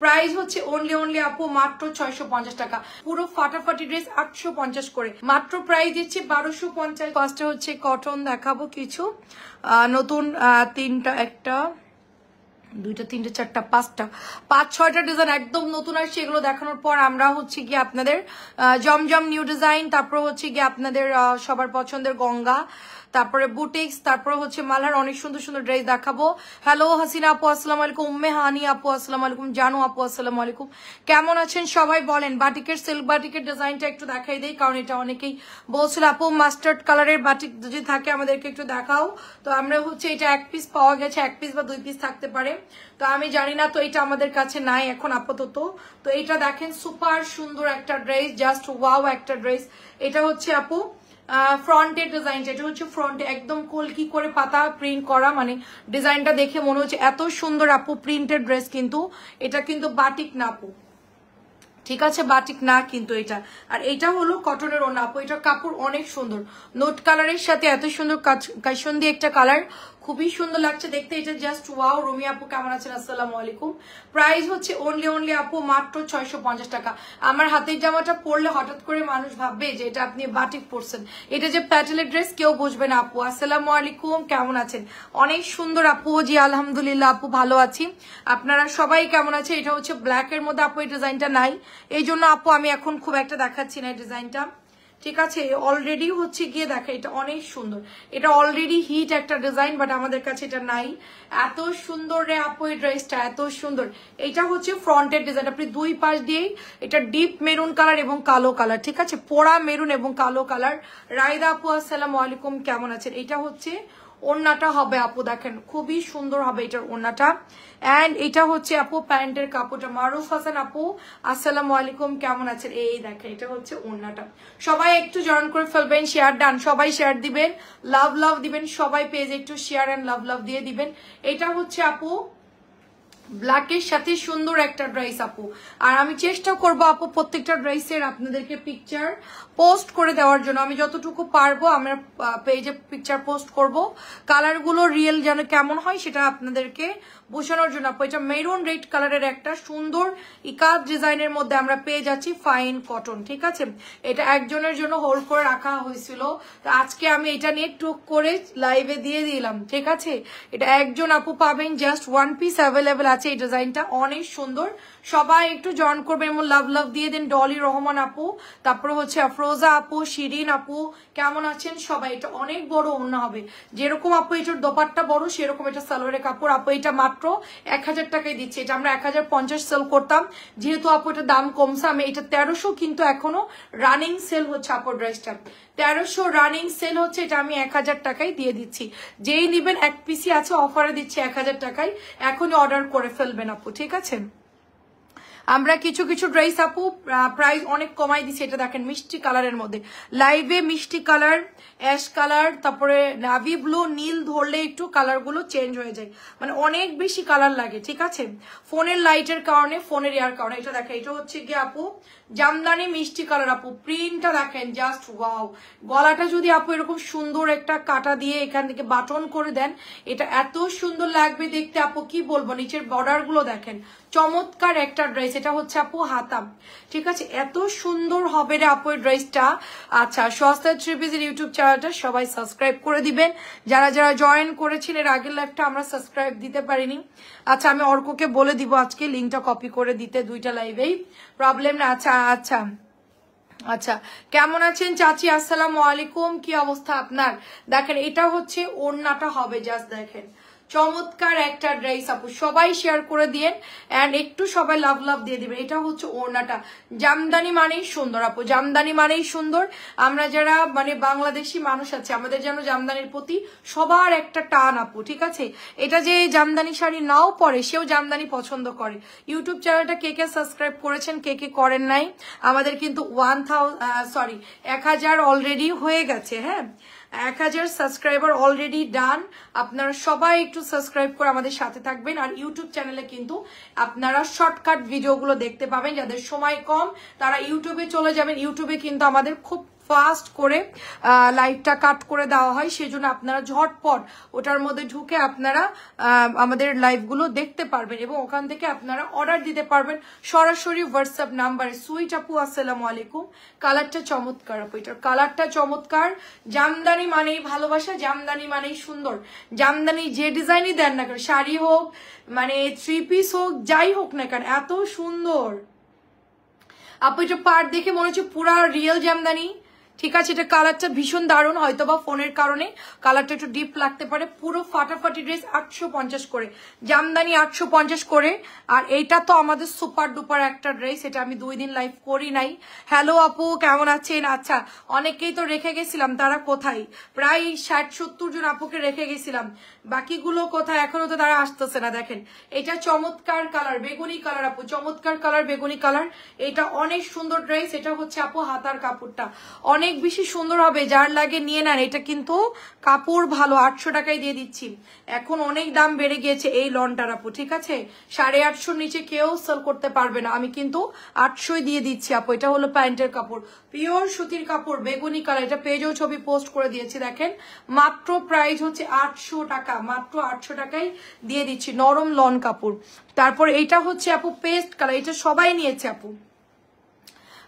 Price হচ্ছে only আপু মাত্র 650 টাকা। পুরো ফাটাফাটি ড্রেস 850 করে, মাত্র প্রাইস দিচ্ছি 1250। ফার্স্টে হচ্ছে কটন দেখাবো কিছু নতুন, তিনটা, একটা, দুইটা, তিনটা, চারটা, পাঁচটা, 5-6টা ডিজাইন একদম নতুন আসছে। এগুলো দেখানোর পর আমরা হচ্ছে গিয়ে আপনাদের জমজম নিউ ডিজাইন, তারপর হচ্ছে গিয়ে আপনাদের সবার পছন্দের গঙ্গা, তারপরে বুটিক্স, তারপরে হচ্ছে মালহার অনেক সুন্দর সুন্দর ড্রেস দেখাবো। হ্যালো হাসিনা আপু আসসালামু আলাইকুম, উম্মে হানি আপু আসসালামু আলাইকুম, জানু আপু আসসালামু আলাইকুম, কেমন আছেন সবাই বলেন। বাটিকের সিল্ক বাটিকের ডিজাইনটা একটু দেখাই দেই, কারণ এটা অনেকেই বলছিল আপু মাস্টার্ড কালারের বাটিক যদি থাকে আমাদেরকে একটু দেখাও। তো আমরা হচ্ছে এটা এক পিস পাওয়া গেছে, এক পিস বা 2 পিস থাকতে পারে, তো আমি জানি না, তো এটা আমাদের কাছে নাই এখন আপাতত। তো এটা দেখেন সুপার সুন্দর একটা ড্রেস, জাস্ট ওয়াও একটা ড্রেস। এটা হচ্ছে আপু ফ্রন্টের ডিজাইনটা, এটা হচ্ছে ফ্রন্টে একদম কলকি করে পাতা প্রিন্ট করা, মানে ডিজাইনটা দেখে মনে হচ্ছে এত সুন্দর আপু প্রিন্টেড ড্রেস, কিন্তু এটা কিন্তু বাটিক না আপু, ঠিক আছে, বাটিক না কিন্তু এটা। আর এটা হলো কটনের ওড়না আপু, এটা কাপড় অনেক সুন্দর, নোট কালারের সাথে এত সুন্দর কাশন্দি একটা কালার, খুবই সুন্দর লাগছে দেখতে, এটা জাস্ট ওয়াও। রুমি আপু কেমন আছেন, আসসালামু আলাইকুম। প্রাইস হচ্ছে অনলি আপু মাত্র 650 টাকা। আমার হাতের জামাটা পরলে হঠাৎ করে মানুষ ভাববে যে এটা আপনি বাটিক পরছেন, এটা যে প্যাটেলের ড্রেস কেউ বুঝবে না আপু। আসসালামু আলাইকুম, কেমন আছেন, অনেক সুন্দর আপু। জি আলহামদুলিল্লাহ আপু ভালো আছি, আপনারা সবাই কেমন আছে। এটা হচ্ছে ব্ল্যাক এর মধ্যে আপু, এই ডিজাইনটা নাই, এই জন্য আপু আমি এখন খুব একটা দেখাচ্ছি না এই ডিজাইনটা, ঠিক আছে। অলরেডি হচ্ছে গিয়ে দেখা, এটা অনেক সুন্দর, এটা অলরেডি হিট একটা ডিজাইন, বাট আমাদের কাছে এটা নাই। এত সুন্দর রে আপু এই ড্রেসটা, এত সুন্দর। এটা হচ্ছে ফ্রন্টের ডিজাইন, আপনি দুই পাশ দিয়েই, এটা ডিপ মেরুন কালার এবং কালো কালার, ঠিক আছে, পোড়া মেরুন এবং কালো কালার। রাইদা আপু আসসালামু আলাইকুম, কেমন আছেন। এটা হচ্ছে ওড়নাটা হবে আপু, দেখেন খুবই সুন্দর হবে এটার ওড়নাটা। এন্ড এটা হচ্ছে আপু প্যান্টের কাপড়টা। মারুফ হাসান আপু আসসালামু আলাইকুম, কেমন আছেন। এই দেখেন এটা হচ্ছে ওড়নাটা। সবাই একটু জয়েন করে ফেলবেন, শেয়ার ডান, সবাই শেয়ার দিবেন, লাভ দিবেন, সবাই পেজ একটু শেয়ার এন্ড লাভ দিয়ে দিবেন। এটা হচ্ছে আপু ব্ল্যাকের সাথে সুন্দর একটা ড্রেস আপু, আর আমি চেষ্টা করবো আপু প্রত্যেকটা ড্রেসের আপনাদেরকে পিকচার পোস্ট করে দেওয়ার জন্য, আমি যতটুকু পারবো আমার পেজে পিকচার পোস্ট করব, কালারগুলো রিয়েল যেন কেমন হয় সেটা আপনাদেরকে বোঝানোর জন্য আপু। এটা মেরুন রেড কালারের একটা সুন্দর ইকাত ডিজাইনের মধ্যে আমরা পেয়ে যাচ্ছি ফাইন কটন, ঠিক আছে। এটা একজনের জন্য হোল্ড করে রাখা হয়েছিল, তো আজকে আমি এটা নিয়ে টুক করে লাইভে দিয়ে দিলাম, ঠিক আছে। এটা একজন আপু পাবেন, জাস্ট 1 পিস অ্যাভেলেবেল আছে। এই ডিজাইনটা অনেক সুন্দর, সবাই একটু জয়েন করবে এবং লাভ দিয়ে দেন। ডলি রহমান আপু, তারপরে হচ্ছে আফরোজা আপু, শিরিন আপু কেমন আছেন সবাই। এটা অনেক বড় ওড়না হবে, যেরকম আপু এটার দোপাট্টা বড় সেরকম এটা সালোয়ারের কাপড় আপু। এটা মাত্র 1000 টাকায় দিচ্ছে, এটা আমরা 1050 সেল করতাম, যেহেতু আপু এটা দাম কমছে আমি এটা 1300, কিন্তু এখনো রানিং সেল হচ্ছে আপু ড্রেসটা 1300 রানিং সেল হচ্ছে, এটা আমি 1000 টাকায় দিয়ে দিচ্ছি। যেই নিবেন এক পিসি আছে অফারে দিচ্ছি 1000 টাকায়, এখনই অর্ডার করে ফেলবেন আপু, ঠিক আছে। আমরা কিছু কিছু ড্রেস আপু প্রাইস অনেক কমাই দিছি। এটা দেখেন মিষ্টি কালারের মধ্যে, লাইভে মিষ্টি কালার, অ্যাশ কালার, তারপরে নাভি ব্লু, নীল ধরলে একটু কালার গুলো চেঞ্জ হয়ে যায়, মানে অনেক বেশি কালার লাগে, ঠিক আছে, ফোনের লাইটের কারণে, ফোনের ইয়ার কারণে। এটা দেখেন এটা হচ্ছে গিয়ে আপু জামদানি মিষ্টি কালার আপু, প্রিন্টটা দেখেন জাস্ট ওয়াও। গলাটা যদি আপু এরকম সুন্দর একটা কাটা দিয়ে এখান থেকে বাটন করে দেন, এটা এত সুন্দর লাগবে দেখতে আপু, কি বলবো। নিচের বর্ডার গুলো দেখেন, চমৎকার একটা ড্রেস। এটা হচ্ছে আপু হাতাম, ঠিক আছে, এত সুন্দর হবে রে আপু এই ড্রেসটা। আচ্ছা, সস্তা থ্রি পিসের ইউটিউব চ্যানেলটা সবাই সাবস্ক্রাইব করে দিবেন, যারা যারা জয়েন করেছেন এর আগের লাইভটা আমরা সাবস্ক্রাইব দিতে পারিনি। আচ্ছা, আমি অর্ককে বলে দিব আজকে লিঙ্কটা কপি করে দিতে, দুইটা লাইভেই, প্রবলেম না। আচ্ছা আচ্ছা আচ্ছা, কেমন আছেন চাচি, আসসালামু আলাইকুম, কি অবস্থা আপনার। দেখেন এটা হচ্ছে ওড়নাটা হবে, জাস্ট দেখেন চমৎকার একটা ড্রেস আপু, সবাই শেয়ার করে দিয়েন এন্ড একটু সবাই লাভ দিয়ে দিবেন। এটা হচ্ছে ওড়নাটা, জামদানি মানেই সুন্দর আপু, জামদানি মানেই সুন্দর। আমরা যারা মানে বাংলাদেশি মানুষ আছে, আমাদের যেন জামদানির প্রতি সবার একটা টান আপু, ঠিক আছে। এটা যে জামদানি শাড়ি নাও পরে সেও জামদানি পছন্দ করে। ইউটিউব চ্যানেলটা কে কে সাবস্ক্রাইব করেছেন, কে কে করেন নাই, আমাদের কিন্তু 1000 অলরেডি হয়ে গেছে, হ্যাঁ 1000 সাবস্ক্রাইবার অলরেডি ডান। আপনারা সবাই একটু সাবস্ক্রাইব করে আমাদের সাথে থাকবেন। আর ইউটিউব চ্যানেলে কিন্তু আপনারা শর্টকাট ভিডিওগুলো দেখতে পাবেন, যাদের সময় কম তারা ইউটিউবে চলে যাবেন। ইউটিউবে কিন্তু আমাদের খুব ফাস্ট করে লাইভটা কাট করে দেওয়া হয়, সেজন্য আপনারা ঝটপট ওটার মধ্যে ঢুকে আপনারা আমাদের লাইভগুলো দেখতে পারবেন এবং ওখান থেকে আপনারা অর্ডার দিতে পারবেন সরাসরি হোয়াটসঅ্যাপ নাম্বারে। সুইট আপু আসসালামু আলাইকুম, কালারটা চমৎকার আপু, এটার কালারটা চমৎকার। জামদানি মানেই ভালোবাসা, জামদানি মানেই সুন্দর। জামদানি যে ডিজাইনই দেন না কেন, শাড়ি হোক মানে 3 পিস হোক যাই হোক না কেন, এত সুন্দর আপু। এটা পার দেখে মনে হচ্ছে পুরা রিয়েল জামদানি। ঠিক আছে, এটা কালারটা ভীষণ দারুণ, হয়তো বা ফোনের কারণে কালারটা একটু ডিপ লাগতে পারে। পুরো ফাটাফাটি ড্রেস 850 করে, জামদানি 850 করে। আর এইটা তো আমাদের সুপার ডুপার একটা ড্রেস, এটা আমি 2 দিন লাইভ করি নাই। হ্যালো আপু, কেমন আছেন? আচ্ছা, অনেকেই তো রেখে গেছিলাম, তারা কোথায়? প্রায় 60-70 জন আপুকে রেখে গেছিলাম, বাকিগুলো কোথায়? এখনো তো তারা আসতেছে না। দেখেন এটা চমৎকার কালার, বেগুনি কালার আপু, চমৎকার কালার, বেগুনি কালার। এটা অনেক সুন্দর ড্রেস। এটা হচ্ছে আপু হাতার কাপড়টা অনেক বেশি সুন্দর হবে, যার লাগে নিয়ে নেন। এটা কিন্তু কাপড় ভালো, 800 টাকায় দিয়ে দিচ্ছি। এখন অনেক দাম বেড়ে গিয়েছে এই লনটার আপু, ঠিক আছে? 850 নিচে কেউ সেল করতে পারবে না, আমি কিন্তু 800 দিয়ে দিচ্ছি আপু। এটা হলো প্যান্টের কাপড়, পিওর সুতির কাপড়, বেগুনি কালার। এটা পেজেও ছবি পোস্ট করে দিয়েছি, দেখেন। মাত্র প্রাইস হচ্ছে 800 টাকা, মাত্র 800 টাকায় দিয়ে দিচ্ছি, নরম লন কাপড়। তারপর এইটা হচ্ছে আপু পেস্ট কালার, এটা সবাই নিয়েছে আপু।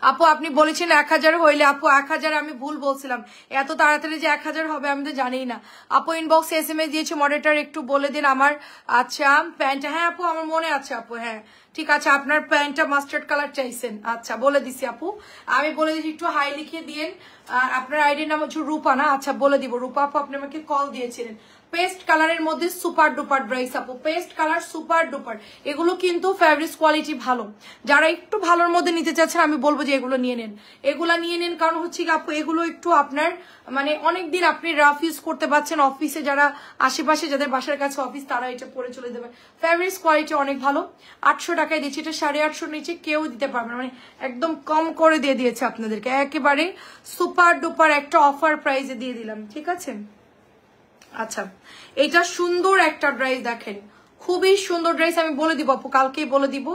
আপু আপনি বলেছেন 1000 হইলে, আপু 1000 আমি ভুল বলছিলাম, এত তাড়াতাড়ি যে 1000 হবে আমি তো জানিই না। আপু ইনবক্সে SMS দিয়েছে, মডারেটর একটু বলে দিন আমার। আচ্ছা প্যান্ট, হ্যাঁ আপু আমার মনে আছে আপু, হ্যাঁ ঠিক আছে, আপনার প্যান্টটা মাস্টার্ড কালার চাইছেন। আচ্ছা বলে দিছি আপু, আমি বলে দিচ্ছি, একটু হাই লিখে দিয়েন। আপনার আইডির নাম হচ্ছে রূপা না? আচ্ছা বলে দিব। রূপা আপু আপনি আমাকে কল দিয়েছিলেন। পেস্ট কালারের মধ্যে সুপার ডুপার ড্রেস আপু, পেস্ট কালার সুপার ডুপার। এগুলো কিন্তু ফ্যাব্রিক্স কোয়ালিটি ভালো, যারা একটু ভালোর মধ্যে নিতে চাচ্ছেন আমি বলবো যে এগুলো নিয়ে নেন, এগুলা নিয়ে নেন। কারণ হচ্ছে কি আপু, এগুলো একটু আপনার মানে অনেকদিন আপনি রাফ ইউজ করতে পারছেন। অফিসে যারা আশেপাশে যাদের বাসার কাছে অফিস, তারা এটা পরে চলে যাবে। ফ্যাব্রিক্স কোয়ালিটি অনেক ভালো। 800 টাকায় দিচ্ছি, এটা 850 নিচে কেউ দিতে পারবে না, মানে একদম কম করে দিয়ে দিয়েছে আপনাদেরকে, একেবারে সুপার ডুপার একটা অফার প্রাইসে দিয়ে দিলাম, ঠিক আছে? আচ্ছা, এটা সুন্দর একটা ড্রেস, দেখেন খুবই সুন্দর ড্রেস, আমি বলে দিব আপু, কালকেই বলে দিব।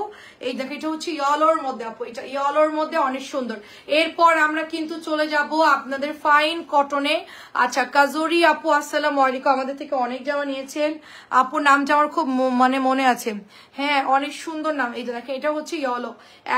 এই দেখো, এটা হচ্ছে ইয়েলোর মধ্যে আপু, এটা ইয়েলোর মধ্যে অনেক সুন্দর। এরপর আমরা কিন্তু চলে যাব আপনাদের ফাইন কটনে। আচ্ছা কাজরি আপু আসসালামু আলাইকুম, আমাদের থেকে অনেক জামা নিয়েছেন আপুর নামটা আমার খুব মানে মনে আছে, হ্যাঁ অনেক সুন্দর নাম। এই দেখেন, এটা হচ্ছে ইয়েলো,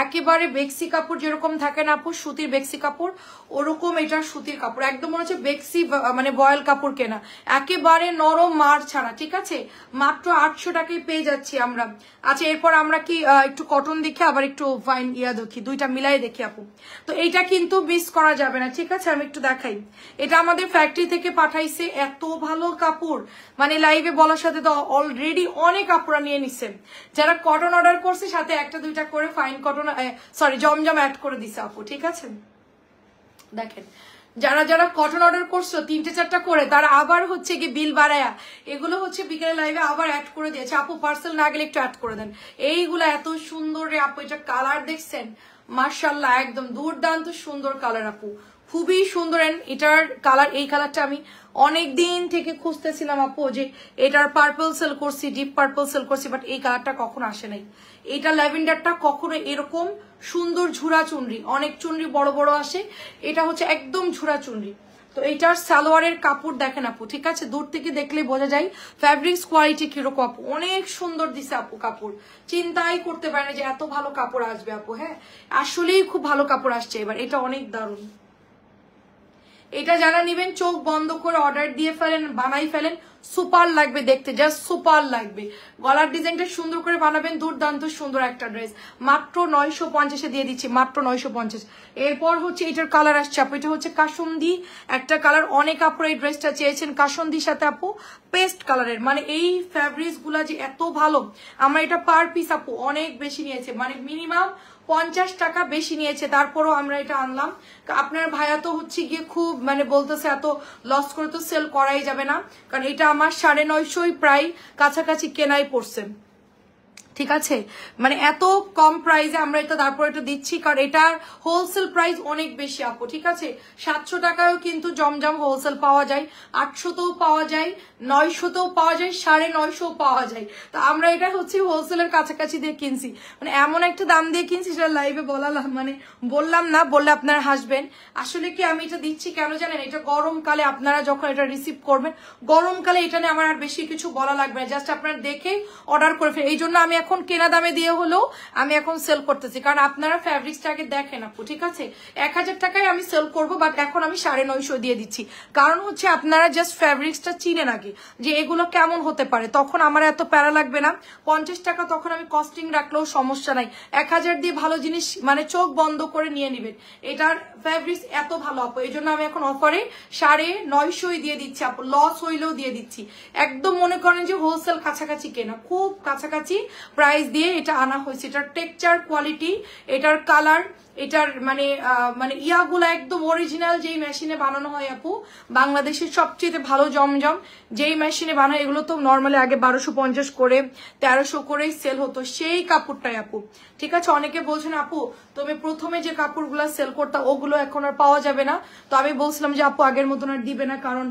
একেবারে বেক্সি কাপড় যেরকম থাকে না আপু, সুতির বেক্সি কাপড়, ওরকম এটা সুতির কাপড়, একদম মনে হচ্ছে বেক্সি মানে বয়েল কাপড় কেনা, একেবারে নরম মার ছাড়া, ঠিক আছে? মাত্র 800 টাকায় পেয়ে যাচ্ছি আমরা। আচ্ছা এরপর আমরা কি একটু কটন দেখি, আবার একটু ফাইন ইয়া দেখি, দুইটা মিলাই দেখি আপু। তো এইটা কিন্তু মিস করা যাবে না, ঠিক আছে? আমি একটু দেখাই, এটা আমাদের ফ্যাক্টরি থেকে পাঠাইছে, এত ভালো কাপড়, মানে লাইভে বলার সাথে তো অলরেডি অনেক কাপড় নিয়ে নিচ্ছে। যারা কটন অর্ডার করছে সাথে একটা দুইটা করে ফাইন কটন সরি জমজম অ্যাড করে দিছে আপু, ঠিক আছে? দেখেন যারা যারা কটন অর্ডার করছো 3-4টা করে, তারা আবার হচ্ছে কি বিল বাড়ায়া এগুলো হচ্ছে বিকেলে লাইভে আবার অ্যাড করে দিয়েছে। আপু পার্সেল না গেলে একটু অ্যাড করে দেন। এইগুলো এত সুন্দর রে আপু, এটা কালার দেখছেন মাশাআল্লাহ, একদম দুর্দান্ত সুন্দর কালার আপু, খুবই সুন্দর। এটার কালার, এই কালারটা আমি অনেক দিন থেকে খুঁজতেছিলাম আপু, যে এটার পার্পল সেল করছি, ডিপ পার্পল সেল করছি, বাট এই কালারটা কখনো আসে নাই। এটা ল্যাভেন্ডারটা কখনো এরকম সুন্দর ঝুরা চুনরি, অনেক চুনরি বড় বড় আসে, এটা হচ্ছে একদম ঝুরা চুনরি। তো এইটার সালোয়ারের কাপড় দেখেন আপু, ঠিক আছে? দূর থেকে দেখলে বোঝা যায় ফ্যাব্রিক্স কোয়ালিটি কিরকম আপু, অনেক সুন্দর দিছে আপু কাপড়, চিন্তাই করতে পারে না যে এত ভালো কাপড় আসবে আপু। হ্যাঁ আসলেই খুব ভালো কাপড় আসছে এবার, এটা অনেক দারুণ। এটা যারা নেবেন চোখ বন্ধ করে অর্ডার দিয়ে ফেলেন, বানাই ফেলেন, সুপার লাগবে দেখতে, জাস্ট সুপার লাগবে। গলার ডিজাইনটা সুন্দর করে বানাবেন, দুর্দান্ত সুন্দর একটা ড্রেস, মাত্র 950-এ দিয়ে দিচ্ছি, মাত্র 950। এরপর হচ্ছে এটার কালার আসছে আপু, এটা হচ্ছে কাসুন্দি একটা কালার, অনেক আপুর এই ড্রেসটা চেয়েছেন কাসুন্দির সাথে আপু পেস্ট কালারের। মানে এই ফ্যাব্রিক্স গুলা যে এত ভালো, আমরা এটা পার পিস আপু অনেক বেশি নিয়েছে, মানে মিনিমাম 50 টাকা বেশি নিয়েছে, তারপরও আমরা এটা আনলাম। আপনার ভাইয়া তো হচ্ছে গিয়ে খুব মানে বলতেছে এত লস করে তো সেল করাই যাবে না, কারণ এটা আমার 950 প্রায় কাছাকাছি কেনাই পড়ছে। ঠিক আছে, মানে এত কম প্রাইসে আমরা এটা তারপর এটা দিচ্ছি, কারণ এটার হোলসেল প্রাইস অনেক বেশি আপু। ঠিক আছে, 700 টাকায়ও কিন্তু জমজম হোলসেল পাওয়া যায়, 800তেও পাওয়া যায়, 900তেও পাওয়া যায়, 950 পাওয়া যায়। তো আমরা এটা হচ্ছে হোলসেলের কাছাকাছি দিয়ে কিনছি, মানে এমন একটা দাম দিয়ে কিনছি সেটা লাইভে বললাম না, বললে আপনারা হাসবেন। আসলে কি আমি এটা দিচ্ছি কেন জানেন, এটা গরমকালে আপনারা যখন এটা রিসিভ করবেন, গরমকালে এটা নিয়ে আমার আর বেশি কিছু বলা লাগবে না, জাস্ট আপনারা দেখে অর্ডার করে ফেলেন। এই জন্য আমি এখন কেনা দামে দিয়ে হলেও আমি এখন সেল করতেছি, কারণ আপনারা ফ্যাব্রিক্সটাকে দেখেন আপু। ঠিক আছে, 1000 টাকায় আমি সেল করবো, বাট এখন আমি 950 দিয়ে দিচ্ছি, কারণ হচ্ছে আপনারা জাস্ট ফ্যাব্রিক্সটা চিনেন আগে যে এগুলো কেমন হতে পারে, তখন আমার এত প্যারা লাগবে না। 50 টাকা তখন আমি কস্টিং রাখলেও সমস্যা নাই, 1000 দিয়ে ভালো জিনিস মানে চোখ বন্ধ করে নিয়ে নিবেন। এটার ফ্যাব্রিক্স এত ভালো আপু, এই জন্য আমি এখন অফারে 950 দিয়ে দিচ্ছি আপু, লস হইলেও দিয়ে দিচ্ছি। একদম মনে করেন যে হোলসেল কাছাকাছি কেনা, খুব কাছাকাছি প্রাইস দিয়ে এটা আনা হয়েছে। এটার টেক্সচার, কোয়ালিটি, এটার কালার, এটার মানে ইয়াগুলো একদম অরিজিনাল যেই মেশিনে বানানো হয় আপু, বাংলাদেশের সবচেয়ে ভালো জমজম যেই মেশিনে বানায়, এগুলো তো নর্মালি আগে 1250 করে 1300 করেই সেল হতো, সেই কাপড়টাই আপু। ঠিক আছে, অনেকে বলছেন আপু তুমি প্রথমে যে কাপড়গুলো সেল করতা ওগুলো এখন আর পাওয়া যাবে না, তো আমি বলছিলাম যে আপু আগের মতন আর দিবে না, কারণ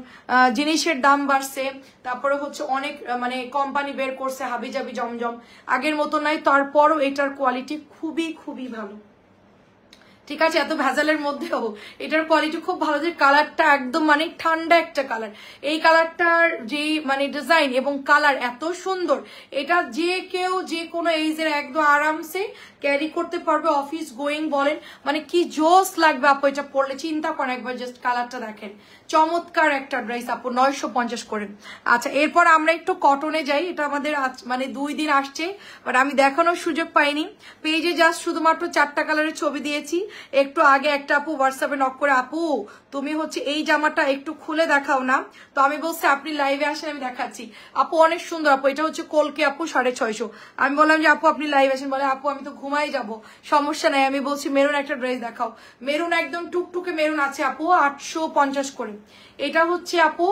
জিনিসের দাম বাড়ছে, তারপরে হচ্ছে অনেক মানে কোম্পানি বের করছে হাবিজাবি জমজম, আগের মতো নাই। তারপরও এটার কোয়ালিটি খুবই খুবই ভালো। ঠিক আছে, এত ভেজালের মধ্যেও এটার কোয়ালিটি খুব ভালো, যে কালারটা একদম মানে ঠান্ডা একটা কালার, এই কালারটার যে মানে ডিজাইন এবং কালার এত সুন্দর, এটা যে কেউ যে কোনো এইজের একদম আরামসে ক্যারি করতে পারবে, অফিস গোয়িং বলেন, মানে কি জোস লাগবে আপু এটা পরলে, চিন্তা করেন একবার, জাস্ট কালারটা দেখেন, চমৎকার একটা ড্রেস আপু, 950 করে। আচ্ছা, এরপর আমরা একটু কটনে যাই, এটা আমাদের মানে 2 দিন আসছে, বাট আমি দেখানোর সুযোগ পাইনি, পেজে জাস্ট শুধুমাত্র 4টা কালারের ছবি দিয়েছি। একটু আগে একটা আপু হোয়াটসঅ্যাপে নক করে, আপু তুমি হচ্ছে এই জামাটা একটু খুলে দেখাও না, তো আমি বলছি আপনি লাইভে আসেন আমি দেখাচ্ছি। আপু অনেক সুন্দর আপু, এটা হচ্ছে কলকে আপু 650। আমি বললাম যে আপু আপনি লাইভ আসেন, বলে আপু আমি তো ঘুমাই যাব, সমস্যা নাই। আমি বলছি মেরুন একটা ড্রেস দেখাও, মেরুন একদম টুকটুকে মেরুন আছে আপু, 850 করে। এটা হচ্ছে আপু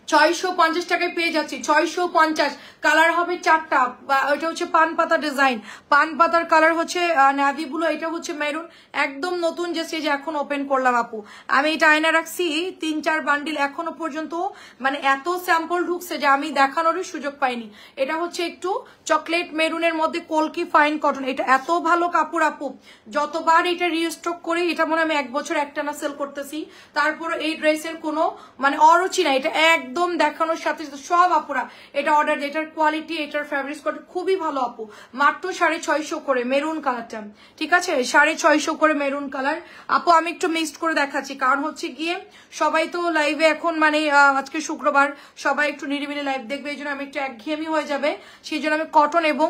650 টাকায় পেয়ে যাচ্ছি, 650। কালার হবে 4টা, এটা হচ্ছে পান পাতা ডিজাইন, পান পাতার কালার হচ্ছে নেভি ব্লু, এটা হচ্ছে মেরুন, একদম নতুন যে সেজ এখন ওপেন করলাম আপু। আমি এটা আয়না রাখছি 3-4 বান্ডিল, এখনো পর্যন্ত মানে এত স্যাম্পল ঢুকছে যে আমি দেখানোরই সুযোগ পাইনি। এটা হচ্ছে একটু চকলেট মেরুনের মধ্যে কলকি ফাইন কটন, এটা এত ভালো কাপড় আপু, যতবার এটা রিস্টক করি, এটা মনে আমি 1 বছর একটানা সেল করতেছি, তারপর এই ড্রেসের কোনো মানে অরুচি না, এটা একদম দেখানোর সাথে সাথে সব আপুরা এটা অর্ডার দেয়। এটার কোয়ালিটি, এটার ফ্যাব্রিক্স কোয়ালিটি খুবই ভালো আপু, মাত্র 650 করে মেরুন কালারটা। ঠিক আছে, 650 করে মেরুন কালার আপু। আমি একটু মিক্সড করে দেখাচ্ছি, কারণ হচ্ছে গিয়ে সবাই তো লাইভে এখন মানে আজকে শুক্রবার, সবাই একটু নিরিবিলি লাইভ দেখবে, এই জন্য আমি একটু একঘেয়েমি হয়ে যাবে, সেই জন্য আমি কটন এবং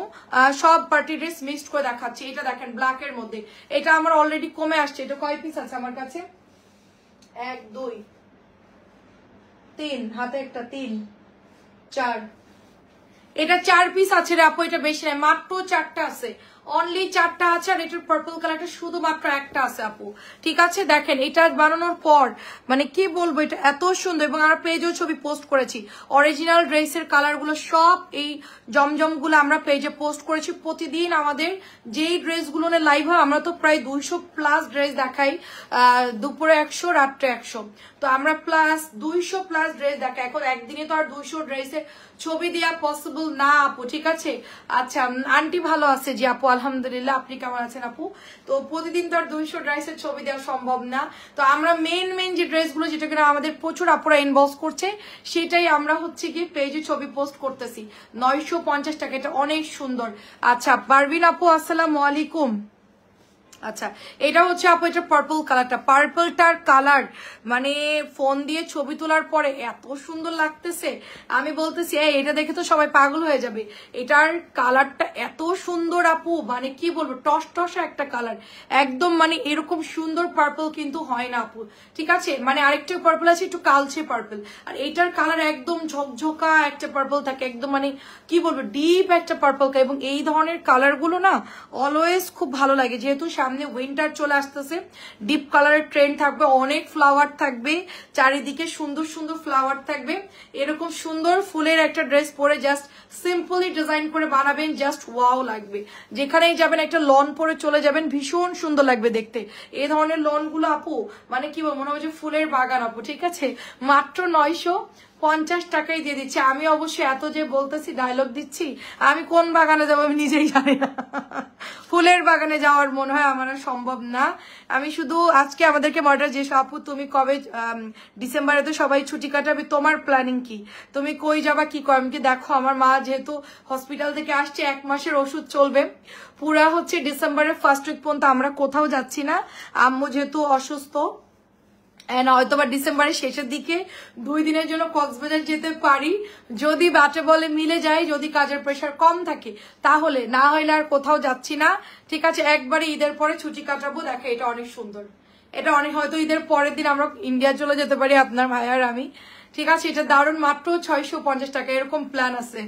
সব পার্টি ড্রেস মিক্সড করে দেখাচ্ছি। এটা দেখেন ব্ল্যাকের মধ্যে, এটা আমার অলরেডি কমে আসছে। এটা কয় পিস আছে আমার কাছে? 1 2 3, হাতে একটা 3 4, এটা 4 পিস আছে রে আপু, এটা বেশি নাই, মাত্র 4টা আছে, অনলি 4টা আছে। আর এটার পার্পল কালারটা শুধুমাত্র একটা আছে আপু। ঠিক আছে, দেখেন এটা বানানোর পর মানে কি বলবো, এটা এত সুন্দর, এবং আমরা পেজেও ছবি পোস্ট করেছি, অরিজিনাল ড্রেসের কালারগুলো সব এই জমজমগুলো আমরা পেজে পোস্ট করেছি। প্রতিদিন আমাদের যেই ড্রেসগুলো লাইভ হয়, আমরা তো প্রায় 200+ ড্রেস দেখাই, দুপুরে 100 রাত্রে 100, তো আমরা প্লাস 200+ ড্রেস দেখাই। এখন একদিনে তো আর 200 ড্রেসের ছবি দেওয়া পসিবল না আপু। ঠিক আছে, আচ্ছা আন্টি ভালো আছে জি আপু, আলহামদুলিল্লাহ, আপনি কেমন আছেন আপু? তো প্রতিদিন তো আর 200 ড্রেসের ছবি দেওয়া সম্ভব না, তো আমরা মেন যে ড্রেসগুলো যেটা কিনা আমাদের প্রচুর আপুরা ইনবক্স করছে, সেটাই আমরা হচ্ছে কি পেজে ছবি পোস্ট করতেছি। 950 টাকা, এটা অনেক সুন্দর। আচ্ছা পারভিন আপু আসসালামু আলাইকুম। আচ্ছা, এটা হচ্ছে আপু, এটা পার্পল কালারটা, পার্পলটার কালার মানে ফোন দিয়ে ছবি তোলার পরে এত সুন্দর লাগতেছে, আমি বলতেছি এটা দেখে তো সবাই পাগল হয়ে যাবে। এটার কালারটা এত সুন্দর আপু, মানে কি বলবো, টসটসা একটা কালার, একদম মানে এরকম সুন্দর পার্পল কিন্তু হয় না আপু। ঠিক আছে, মানে আরেকটা পার্পল আছে একটু কালচে পার্পল, আর এইটার কালার একদম ঝকঝকা একটা পার্পল থাকে, একদম মানে কি বলবো ডিপ একটা পার্পল, এবং এই ধরনের কালার গুলো না অলওয়েজ খুব ভালো লাগে, যেহেতু সামনে সামনে উইন্টার চলে আসতেছে, ডিপ কালারের ট্রেন্ড থাকবে, অনেক ফ্লাওয়ার থাকবে, চারিদিকে সুন্দর সুন্দর ফ্লাওয়ার থাকবে। এরকম সুন্দর ফুলের একটা ড্রেস পরে জাস্ট সিম্পলি ডিজাইন করে বানাবেন, জাস্ট ওয়াও লাগবে। যেখানেই যাবেন একটা লন পরে চলে যাবেন, ভীষণ সুন্দর লাগবে দেখতে। এই ধরনের লন গুলো আপু মানে কি বলবো, মনে হচ্ছে ফুলের বাগান আপু। ঠিক আছে, মাত্র 950 টাকাই দিয়ে দিচ্ছি। আমি অবশ্যই এত যে বলতেছি, ডায়লগ দিচ্ছি, আমি কোন বাগানে যাবো আমি নিজেই জানি না। ফুলের বাগানে যাওয়ার মনে হয় আমার সম্ভব না। আমি শুধু আজকে আমাদেরকে মডার যে আপু তুমি কবে ডিসেম্বরে তো সবাই ছুটি কাটাবে, তোমার প্ল্যানিং কি, তুমি কই যাবা কি করো? আমি কি দেখো আমার মা যেহেতু হসপিটাল থেকে আসছে, 1 মাসের ওষুধ চলবে, পুরা হচ্ছে ডিসেম্বরের ফার্স্ট উইক পর্যন্ত আমরা কোথাও যাচ্ছি না। আম্মু যেহেতু অসুস্থ, হয়তো বা ডিসেম্বরের শেষের দিকে 2 দিনের জন্য কক্সবাজার যেতে পারি, যদি ব্যাটে বলে মিলে যায়, যদি কাজের প্রেশার কম থাকে তাহলে, না হইলে আর কোথাও যাচ্ছি না। ঠিক আছে, একবারে ঈদের পরে ছুটি কাটাবো। দেখে এটা অনেক সুন্দর, এটা অনেক, হয়তো ঈদের পরের দিন আমরা ইন্ডিয়া চলে যেতে পারি আপনার ভাই আর আমি। ঠিক আছে, এটা দারুণ, মাত্র 650 টাকা, এরকম প্ল্যান আছে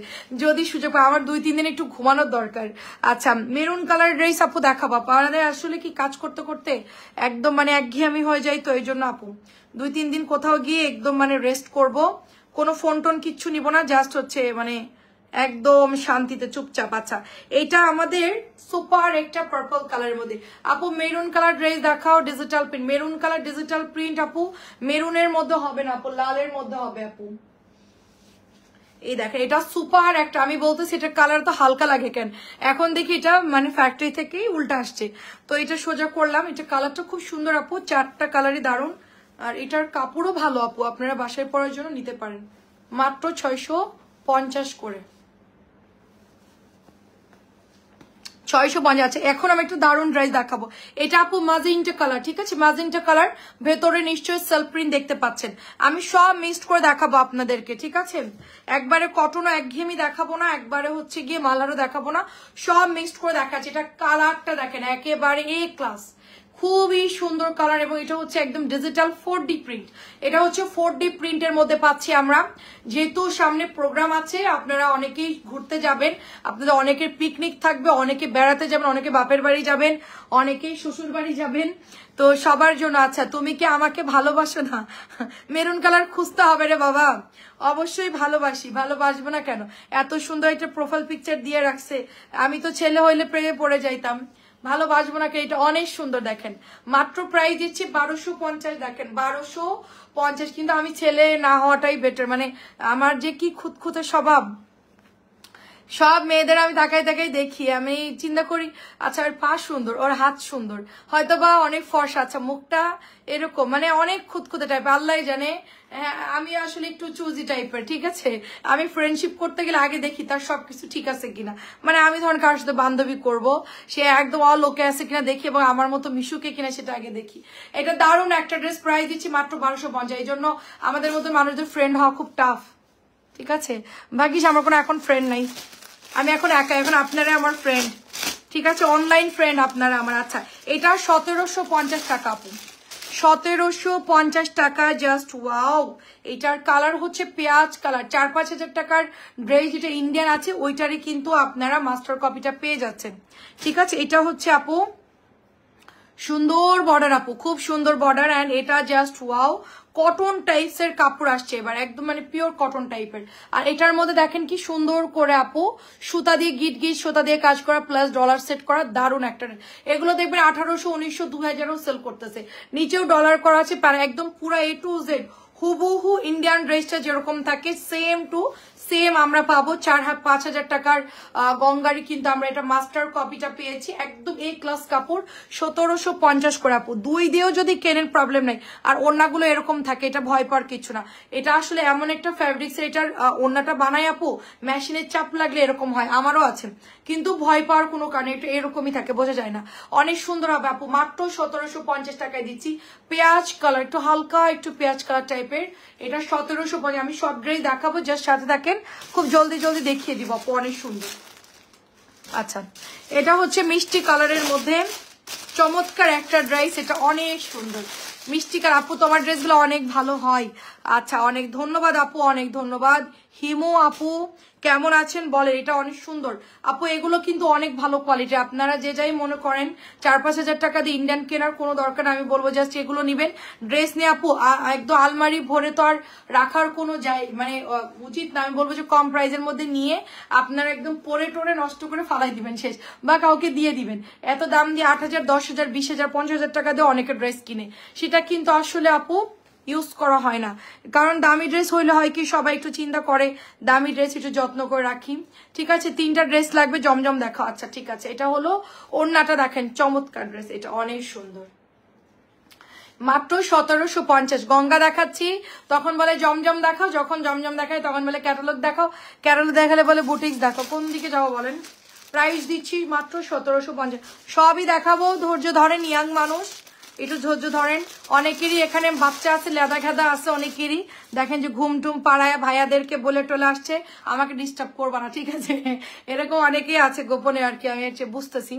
যদি সুযোগ পাই। আমার 2-3 দিন একটু ঘুমানোর দরকার। আচ্ছা, মেরুন কালার ড্রেস আপু দেখাবো। আপনাদের আসলে কি কাজ করতে করতে একদম মানে একঘেয়েমি হয়ে যায়, তো এই জন্য আপু 2-3 দিন কোথাও গিয়ে একদম মানে রেস্ট করব, কোনো ফোন টোন কিচ্ছু নিব না, জাস্ট হচ্ছে মানে একদম শান্তিতে চুপচাপ। আচ্ছা, এটা আমাদের সুপার একটা পার্পল কালারের মধ্যে আপু, মেরুন কালার ড্রেস দেখাও, digital print, maroon colour digital print আপু, মেরুনের মধ্যে হবে না আপু, লালের মধ্যে হবে আপু। এই দেখেন, এটা সুপার একটা, আমি বলতেছি এটার কালার তো হালকা লাগে কেন, এখন দেখি এটা মানে ফ্যাক্টরি থেকেই উল্টা আসছে, তো এটা সোজা করলাম। এটা কালারটা খুব সুন্দর আপু, 4টা কালারই দারুণ, আর এটার কাপড়ও ভালো আপু, আপনারা বাসায় পরার জন্য নিতে পারেন, মাত্র 650 করে, 650 আছে। এখন আমি একটু দারুণ ড্রেস দেখাবো। এটা আপু মাজেন্টা কালার, ঠিক আছে, মাজেন্টা কালার, ভেতরে নিশ্চয়ই সেলফ প্রিন্ট দেখতে পাচ্ছেন। আমি সব মিক্সড করে দেখাবো আপনাদেরকে, ঠিক আছে, একবারে কটনও একঘেয়েমি দেখাবো না, একবারে হচ্ছে গিয়ে মালারও দেখাবো না, সব মিক্সড করে দেখাচ্ছি। এটা কালারটা দেখেন একেবারে এ ক্লাস, খুবই সুন্দর কালার, এবং এটা হচ্ছে একদম ডিজিটাল 4D প্রিন্ট। এটা হচ্ছে 4D প্রিন্টের মধ্যে পাচ্ছি আমরা। যেহেতু সামনে প্রোগ্রাম আছে, আপনারা অনেকেই ঘুরতে যাবেন, আপনাদের অনেকের পিকনিক থাকবে, অনেকে বেড়াতে যাবেন, অনেকে বাপের বাড়ি যাবেন, অনেকেই শ্বশুর বাড়ি যাবেন, তো সবার জন্য। আচ্ছা, তুমি কি আমাকে ভালোবাসো না? মেরুন কালার খুঁজতে হবে রে বাবা, অবশ্যই ভালোবাসি, ভালোবাসবো না কেন? এত সুন্দর একটা প্রোফাইল পিকচার দিয়ে রাখছে, আমি তো ছেলে হইলে প্রেমে পড়ে যাইতাম, ভালোবাসবো না কে? এটা অনেক সুন্দর, দেখেন মাত্র প্রাইস দিচ্ছি 1250, দেখেন 1250, কিন্তু আমি ছেলে না হওয়াটাই বেটার, মানে আমার যে কি খুঁতখুঁতে স্বভাব, সব মেয়েদের আমি তাকাই তাকাই দেখি, আমি চিন্তা করি আচ্ছা ওর পা সুন্দর, ওর হাত সুন্দর, হয়তো বা অনেক ফর্সা, আচ্ছা মুখটা এরকম, মানে অনেক খুঁতখুঁতে টাইপের, আল্লাহ জানে। আমি আসলে একটু চুজি টাইপের, ঠিক আছে, আমি ফ্রেন্ডশিপ করতে গেলে আগে দেখি তার সবকিছু ঠিক আছে কিনা, মানে আমি ধরেন কারোর সাথে বান্ধবী করব, সে একদম লোকে আছে কিনা দেখি, এবং আমার মতো মিশুকে কিনা সেটা আগে দেখি। এটা দারুণ একটা ড্রেস, প্রাইস দিচ্ছি মাত্র 1250। এই জন্য আমাদের মতো মানুষদের ফ্রেন্ড হওয়া খুব টাফ, ঠিক আছে, ভাগ্যিস আমার কোনো এখন ফ্রেন্ড নাই, আমি এখন একা, এখন আপনারা আমার ফ্রেন্ড, ঠিক আছে, অনলাইন ফ্রেন্ড আপনারা আমার। আচ্ছা, এটা 1750 টাকা আপু, 1750 টাকা, জাস্ট ওয়াও। এটার কালার হচ্ছে পেঁয়াজ কালার, 4-5 হাজার টাকার ড্রেস যেটা ইন্ডিয়ান আছে ওইটারই কিন্তু আপনারা মাস্টার কপিটা পেয়ে যাচ্ছেন, ঠিক আছে। এটা হচ্ছে আপু সুন্দর বর্ডার আপু, খুব সুন্দর বর্ডার, অ্যান্ড এটা জাস্ট ওয়াও, কটন টাইপস এর কাপড় আসছে এবার, একদম মানে পিওর কটন টাইপের। আর এটার মধ্যে দেখেন কি সুন্দর করে আপু সুতা দিয়ে গিট গিট সুতা দিয়ে কাজ করা, প্লাস ডলার সেট করা, দারুণ একটা। এগুলো দেখবেন 1800, 1900, 2000 সেল করতেছে, নিচেও ডলার করা আছে, একদম পুরা A to Z হুবহু ইন্ডিয়ান ড্রেসটা যেরকম থাকে সেম টু সেম আমরা পাবো। 4-5 হাজার টাকার গঙ্গারি কিন্তু আমরা এটা মাস্টার কপিটা পেয়েছি, একদম A ক্লাস কাপড়, 1750 করে আপু, 2 দিয়েও যদি কেনেন প্রবলেম নাই। আর ওড়নাগুলো এরকম থাকে, এটা ভয় পাওয়ার কিছু না, এটা আসলে এমন একটা ফ্যাব্রিক্স, এটার ওড়নাটা বানায় আপু, মেশিনের চাপ লাগলে এরকম হয়, আমারও আছে, কিন্তু ভয় পাওয়ার কোনো কারণে এটা এরকমই থাকে, বোঝা যায় না, অনেক সুন্দর হবে আপু, মাত্র 1750 টাকায় দিচ্ছি। পেঁয়াজ কালার, একটু হালকা একটু পেঁয়াজ কালার টাইপের, এটা 1750। আমি সব ড্রেস দেখাবো, জাস্ট সাথে থাকেন, খুব জলদি জলদি দেখিয়ে দিব আপু, অনেক সুন্দর। আচ্ছা, এটা হচ্ছে মিষ্টি কালারের মধ্যে চমৎকার একটা ড্রেস, এটা অনেক সুন্দর মিষ্টি কালার আপু, তোমার ড্রেসগুলো অনেক ভালো হয়। আচ্ছা, অনেক ধন্যবাদ আপু, অনেক ধন্যবাদ। হিমু আপু কেমন আছেন বলে, এটা অনেক সুন্দর আপু, এগুলো কিন্তু অনেক ভালো কোয়ালিটি। আপনারা যে যাই মনে করেন 4-5 হাজার টাকা দিয়ে ইন্ডিয়ান কেনার কোনো দরকার না, আমি বলবো জাস্ট এগুলো নিবেন। ড্রেস নিয়ে আপু একদম আলমারি ভরে তো আর রাখার কোনো মানে উচিত না, আমি বলবো যে কম প্রাইসের মধ্যে নিয়ে আপনারা একদম পরে টোরে নষ্ট করে ফালাই দিবেন শেষ, বা কাউকে দিয়ে দিবেন। এত দাম দিয়ে 8,000, 10,000, 20,000, 50,000 টাকা দিয়ে অনেকে ড্রেস কিনে, সেটা কিন্তু আসলে আপু ইউজ করা হয় না। কারণ দামি ড্রেস হইলে হয় কি সবাই একটু চিন্তা করে দামি ড্রেস একটু যত্ন করে রাখি। ঠিক আছে, 3টা ড্রেস লাগবে, জমজম দেখো। আচ্ছা ঠিক আছে, এটা হলো ওড়নাটা দেখেন, চমৎকার ড্রেস, এটা অনেক সুন্দর, মাত্র 1750। গঙ্গা দেখাচ্ছি তখন বলে জমজম দেখাও, যখন জমজম দেখায় তখন বলে ক্যাটালগ দেখাও, ক্যাটালগ দেখালে বলে বুটিক্স দেখাও, কোন দিকে যাবো বলেন। প্রাইস দিচ্ছি মাত্র 1750। সবই দেখাবো, ধৈর্য ধরেন, ইয়াং মানুষ একটু ধৈর্য ধরেন। অনেকেরই এখানে বাচ্চা আছে, লেদা খেদা আছে অনেকেরই, দেখেন যে ঘুম টুম পাড়ায় ভাইয়াদেরকে বলে টলে আসছে আমাকে ডিস্টার্ব করবা না, ঠিক আছে, এরকম অনেকেই আছে গোপনে আর কি, আমি বুঝতেছি।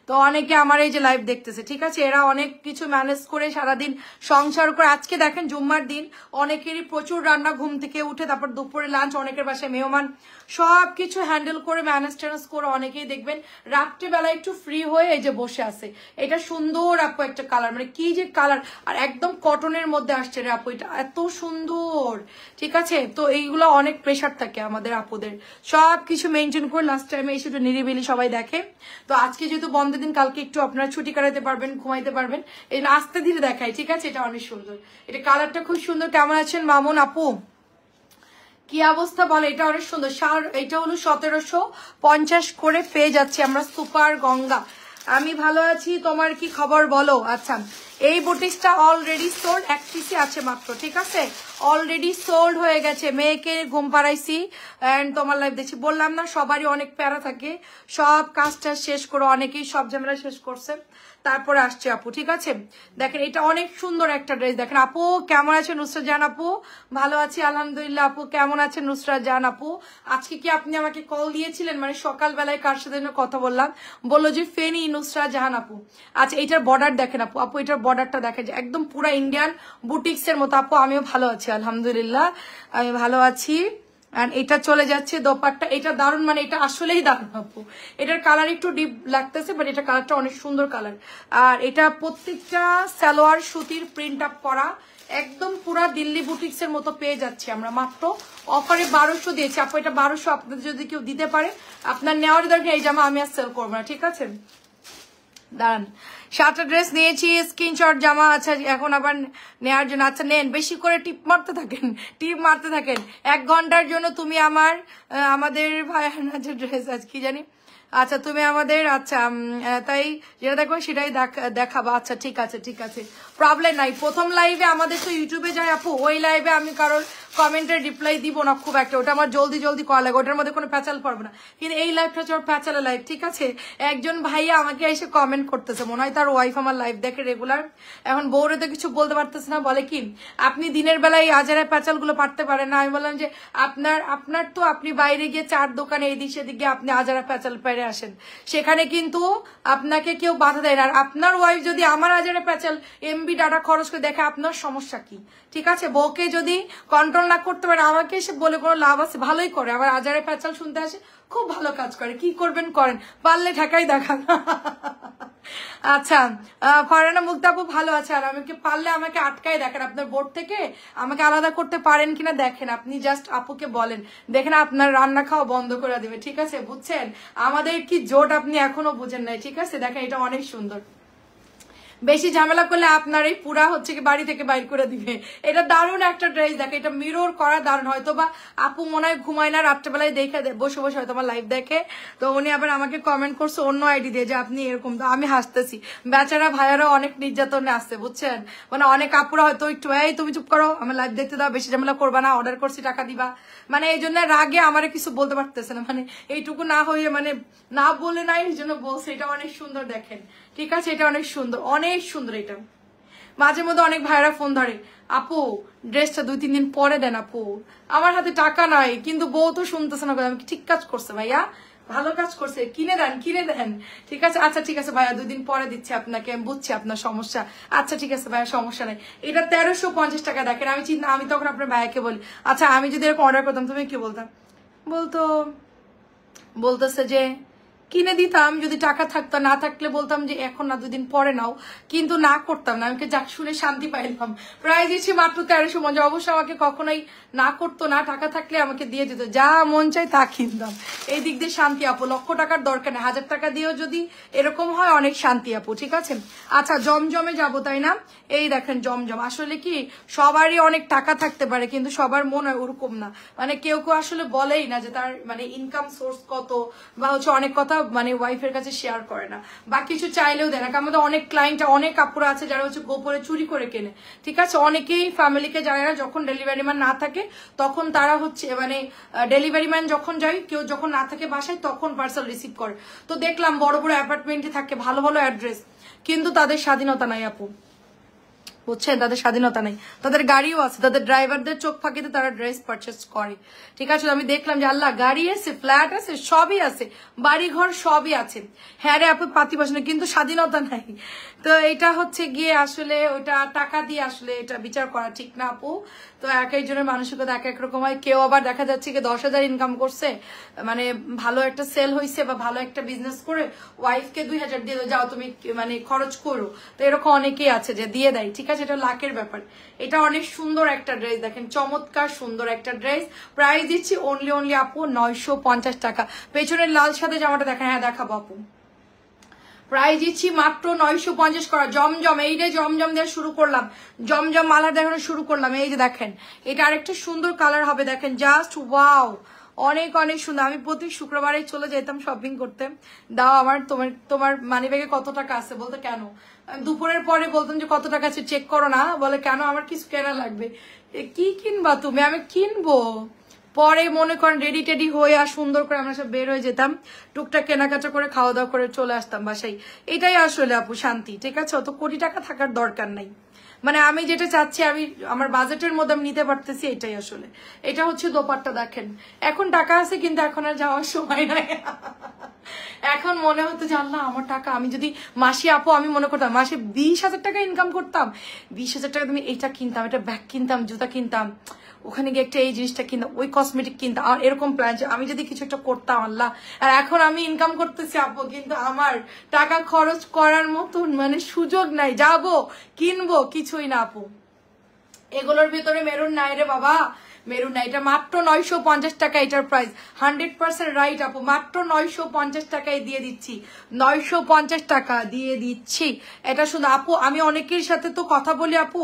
তো অনেকে আমার এই যে লাইভ দেখতেছে, ঠিক আছে, এরা অনেক কিছু ম্যানেজ করে সারাদিন সংসার করে। আজকে দেখেন জুম্মার দিন, অনেকেরই প্রচুর রান্না, ঘুম থেকে উঠে তারপর দুপুরে লাঞ্চ, অনেকের বাসায় মেহমান, সবকিছু হ্যান্ডেল করে ম্যানেজ ট্যানেজ করে অনেকেই দেখবেন রাত্রেবেলা একটু ফ্রি হয়ে এই যে বসে আছে। এটা সুন্দর আপু একটা কালার, মানে কি যে কালার, আর একদম কটনের মধ্যে আসছে রে আপু, এটা এত সুন্দর। ঠিক আছে, তো এইগুলো অনেক প্রেশার থাকে আমাদের আপুদের, সবকিছু মেনটেন করে লাস্ট টাইমে এসে একটু নিরিবিলি সবাই দেখে। তো আজকে যেহেতু বন্ধের দিন, কালকে একটু আপনারা ছুটি কাটাতে পারবেন, ঘুমাইতে পারবেন, এই আস্তে ধীরে দেখাই। ঠিক আছে, এটা অনেক সুন্দর, এটা কালারটা খুব সুন্দর। কেমন আছেন মামুন আপু, কি অবস্থা বলে? এটা অনেক সুন্দর, এটা হলো 1750 করে পেয়ে যাচ্ছে আমরা, সুপার গঙ্গা। আমি ভালো আছি, তোমার কি খবর বলো? আচ্ছা, এই বুটিক্সটা অলরেডি সোল্ড, 1 পিসই আছে মাত্র, ঠিক আছে, অলরেডি সোল্ড হয়ে গেছে। মেয়েকে ঘুম পাড়াইছি এন্ড তোমার লাইভ দেখছি, বললাম না সবারই অনেক প্যারা থাকে, সব কাজটা শেষ করে অনেকেই সব ঝামেলা শেষ করছে, তারপরে আসছে আপু। ঠিক আছে, দেখেন এটা অনেক সুন্দর একটা ড্রেস। দেখেন আপু কেমন আছে? নুসরাত জাহান আপু ভালো আছি আলহামদুলিল্লাহ। আপু কেমন আছেন? নুসরাত জাহান আপু, আজকে কি আপনি আমাকে কল দিয়েছিলেন? মানে সকালবেলায় কার সাথে কথা বললাম, বললো যে ফেনী নুসরাত জাহান আপু। আচ্ছা, এটার বর্ডার দেখেন আপু, আপু এটার বর্ডারটা দেখেন যে একদম পুরা ইন্ডিয়ান বুটিক্স এর মতো। আপু আমিও ভালো আছি আলহামদুলিল্লাহ, আমি ভালো আছি। এন্ড এটা চলে যাচ্ছে দোপাট্টা, এটা দারুণ, মানে এটা আসলেই দারুণ আপু। এটার কালার একটু ডিপ লাগতেছে, বাট এটা কালারটা অনেক সুন্দর কালার। আর এটা প্রত্যেকটা সালোয়ার সুতির প্রিন্ট আপ করা, একদম পুরা দিল্লি বুটিক্স এর মতো পেয়ে যাচ্ছি আমরা, মাত্র অফারে 1200 দিয়েছি আপু। এটা 1200 আপনাদের যদি কেউ দিতে পারে, আপনার নেওয়ার দরকার, এই জামা আমি আর সেল করবো না, ঠিক আছে। দাঁড়ান, 7টা ড্রেস নিয়েছি, স্ক্রিনশট জামা। আচ্ছা, এখন আবার নেওয়ার জন্য, আচ্ছা নেন, বেশি করে টিপ মারতে থাকেন, টিপ মারতে থাকেন। 1 ঘন্টার জন্য তুমি আমাদের ভাইয়ার ড্রেস আছে কি জানি, আচ্ছা তুমি আমাদের, আচ্ছা তাই যেটা দেখো সেটাই দেখাবো। আচ্ছা ঠিক আছে, ঠিক আছে, প্রবলেম নাই। প্রথম লাইভে আমাদের তো ইউটিউবে যায় আপু, ওই লাইভে আমি কারোর কমেন্টের রিপ্লাই দিব না খুব একটা, ওটা আমার জলদি জলদি করা লাগে, ওটার মধ্যে কোনো প্যাচাল পড়বে না। কিন্তু এই লাইভটা হচ্ছে প্যাচালের লাইভ, ঠিক আছে। একজন ভাইয়া আমাকে এসে কমেন্ট করতেছে, মনে হয় তার ওয়াইফ আমার লাইভ দেখে রেগুলার, এখন বউরে তো কিছু বলতে পারতেছে না, বলে কি আপনি দিনের বেলায় আজারের প্যাচাল গুলো পারতে পারেন না। আমি বললাম যে আপনার তো আপনি বাইরে গিয়ে 4 দোকানে এদিক সেদিক গিয়ে আপনি আজারা প্যাচাল পেরে আসেন, সেখানে কিন্তু আপনাকে কেউ বাধা দেয় না। আর আপনার ওয়াইফ যদি আমার আজারে প্যাচাল এমবি ডাটা খরচ করে দেখে, আপনার সমস্যা কি? ঠিক আছে, বউকে যদি কন্ট্রোল না করতে পারে, আমাকে এসে বলে কোনো লাভ আছে? ভালোই করে, আবার আজারে প্যাচাল শুনতে আসে, খুব ভালো কাজ করে। কি করবেন করেন, পারলে ঢাকাই দেখান। আচ্ছা, ফারহানা মুক্তাপু ভালো আছে, আর আমাকে পারলে আমাকে আটকায় দেখেন, আপনার বোর্ড থেকে আমাকে আলাদা করতে পারেন কিনা দেখেন, আপনি জাস্ট আপুকে বলেন, দেখেন আপনার রান্না খাওয়া বন্ধ করে দিবে, ঠিক আছে, বুঝছেন? আমাদের কি জোট আপনি এখনো বুঝেন নাই, ঠিক আছে। দেখেন এটা অনেক সুন্দর, বেশি ঝামেলা করলে আপনার এই পুরা হচ্ছে কি বাড়ি থেকে বাইর করে দিবে। এটা দারুণ একটা ড্রেস, দেখে এটা মিরর করা দারুণ। হয়তো বা আপু মনে হয় ঘুমায় না, রাত্রেবেলায় দেখে বসে বসে হয়তো আমার লাইভ দেখে, তো উনি আবার আমাকে কমেন্ট করছে অন্য আইডি দিয়ে যে আপনি এরকম, তো আমি হাসতেছি। বেচারা ভাইয়ারা অনেক নির্যাতনে আসছে, বুঝছেন, মানে অনেক আপুরা হয়তো একটু এই তুমি চুপ করো, আমার লাইভ দেখতে দাও, বেশি ঝামেলা করবা না, অর্ডার করছি টাকা দিবা, মানে এই জন্য রাগে আমার কিছু বলতে পারতেছে না, মানে এইটুকু না হয়ে মানে না বলে নাই, এই জন্য বলছে। এটা অনেক সুন্দর দেখেন, ঠিক আছে, এটা অনেক সুন্দর, অনেক সুন্দর। এটা মাঝে মধ্যে অনেক ভাইরা ফোন ধরে, আপু ড্রেসটা 2-3 দিন পরে দেন আপু, আমার হাতে টাকা নাই, কিন্তু বউ তো শুনতেছে না। আমি ঠিক কাজ করছে ভাইয়া, ভালো কাজ করছে, কিনে দেন। ঠিক আছে, আচ্ছা ঠিক আছে ভাইয়া 2 দিন পরে দিচ্ছি আপনাকে, আমি বুঝছি আপনার সমস্যা। আচ্ছা ঠিক আছে ভাইয়া, সমস্যা নাই। এটা 1350 টাকা। দেখেন আমি তখন আপনার ভাইয়াকে বলি, আচ্ছা আমি যদি এরকম অর্ডার করতাম তুমি কি বলতাম? বলতেছে যে কিনে দিতাম যদি টাকা থাকতো, না থাকলে বলতাম যে এখন না 2 দিন পরে নাও, কিন্তু না করতাম না। আমাকে যাক শুনে শান্তি পাইলাম। প্রাইস দিচ্ছি মাত্র 1350। অবশ্য আমাকে কখনোই না করতো না, টাকা থাকলে আমাকে দিয়ে দিত, যা মন চাই তা কিনতাম। এই দিক দিয়ে শান্তি আপু, লক্ষ টাকার দরকার নেই, 1000 টাকা দিয়েও যদি এরকম হয় অনেক শান্তি আপু। ঠিক আছে, আচ্ছা জমজমে যাবো তাই না? এই দেখেন জমজম, আসলে কি সবারই অনেক টাকা থাকতে পারে কিন্তু সবার মন হয় ওরকম না। মানে কেউ আসলে বলেই না যে তার মানে ইনকাম সোর্স কত, বা হচ্ছে অনেক কথা মানে ওয়াইফের কাছে শেয়ার করে না, বা কিছু চাইলেও দেয় না। আমাদের অনেক ক্লায়েন্ট, অনেক কাপড় আছে যারা হচ্ছে গোপনে চুরি করে কেনে। ঠিক আছে, অনেকেই ফ্যামিলিকে যায় না, যখন ডেলিভারি ম্যান না থাকে তখন তারা হচ্ছে মানে ডেলিভারি ম্যান যখন যায়, কেউ যখন না থাকে বাসায় তখন পার্সেল রিসিভ করে। তো দেখলাম বড় বড় অ্যাপার্টমেন্টে থাকে, ভালো ভালো অ্যাড্রেস, কিন্তু তাদের স্বাধীনতা নাই আপু, বুঝছেন? তাদের স্বাধীনতা নেই, তাদের গাড়িও আছে, তাদের ড্রাইভারদের চোখ ফাঁকিতে তারা ড্রেস পারচেস করে। ঠিক আছে, আমি দেখলাম যে আল্লাহ, গাড়ি আছে, ফ্ল্যাট আছে, সবই আছে, বাড়ি ঘর সবই আছে। হ্যাঁ রে আপু পাতি বসে, কিন্তু স্বাধীনতা নাই। তো এটা হচ্ছে গিয়ে আসলে ওইটা টাকা দিয়ে আসলে এটা বিচার করা ঠিক না আপু। তো এক একজনের মানসিকতা এক এক রকম হয়। কেউ আবার দেখা যাচ্ছে কি 10,000 ইনকাম করছে, মানে ভালো একটা সেল হয়েছে বা ভালো একটা বিজনেস করে ওয়াইফকে 2000 দিয়ে যাও তুমি মানে খরচ করো। তো এরকম অনেকেই আছে যে দিয়ে দেয়। ঠিক আছে, এটা লাখের ব্যাপার। এটা অনেক সুন্দর একটা ড্রেস, দেখেন চমৎকার সুন্দর একটা ড্রেস। প্রাইস দিচ্ছি অনলি আপু 950 টাকা। পেছনের লাল সাথে জামাটা দেখেন, হ্যাঁ দেখাবো আপু। প্রাইস দিচ্ছি মাত্র 950 করা। জমজম, এই যে জমজম দিয়ে শুরু করলাম, জমজম মালার দেখানো শুরু করলাম। এই যে দেখেন, এটা আরেকটা সুন্দর কালার হবে, দেখেন জাস্ট ওয়াও, অনেক অনেক সুন্দর। আমি প্রতি শুক্রবারে চলে যেতাম শপিং করতে। দাও আমার তোমার মানি ব্যাগে কত টাকা আছে বলতে, কেন দুপুরের পরে বলতাম যে কত টাকা আছে চেক করো না, বলে কেন আমার কিছু কেনা লাগবে। কি কিনবা তুমি? আমি কিনবো। পরে মনে করেন রেডি টেডি হয়ে আর সুন্দর করে আমরা সব বের হয়ে যেতাম, টুকটাক কেনাকাটা করে খাওয়া দাওয়া করে চলে আসতাম বাসায়। এটাই আসলে আপু শান্তি। ঠিক আছে, অত কোটি টাকা থাকার দরকার নাই। মানে আমি যেটা চাচ্ছি, আমি আমার বাজেটের মধ্যে আমি নিতে পারতেছি, এটাই আসলে। এটা হচ্ছে দোপাট্টা, দেখেন এখন টাকা আছে কিন্তু এখন আর যাওয়ার সময় নাই। এখন মনে হতো যে আল্লাহ আমার টাকা, আমি যদি মাসে আপু আমি মনে করতাম মাসে 20,000 টাকা ইনকাম করতাম, 20,000 টাকা তুমি এটা কিনতাম, এটা ব্যাগ কিনতাম, জুতা কিনতাম, ওখানে গিয়ে একটা এই জিনিসটা কিনতাম, ওই কসমেটিক কিনতাম। আর এরকম প্ল্যান আমি যদি কিছু একটা করতাম আল্লাহ। আর এখন আমি ইনকাম করতেছি আপু, কিন্তু আমার টাকা খরচ করার মতন মানে সুযোগ নাই, যাবো কিনবো কিছুই না আপু। এগুলোর ভিতরে মেরুন নাই রে বাবা, মেরুন নাই। এটা মাত্র 950 টাকা, এটার প্রাইস 100% রাইট আপু। মাত্র 950 টাকায় দিয়ে দিচ্ছি, 950 টাকা দিয়ে দিচ্ছি। এটা শুধু আপু, আমি অনেকের সাথে তো কথা বলি আপু,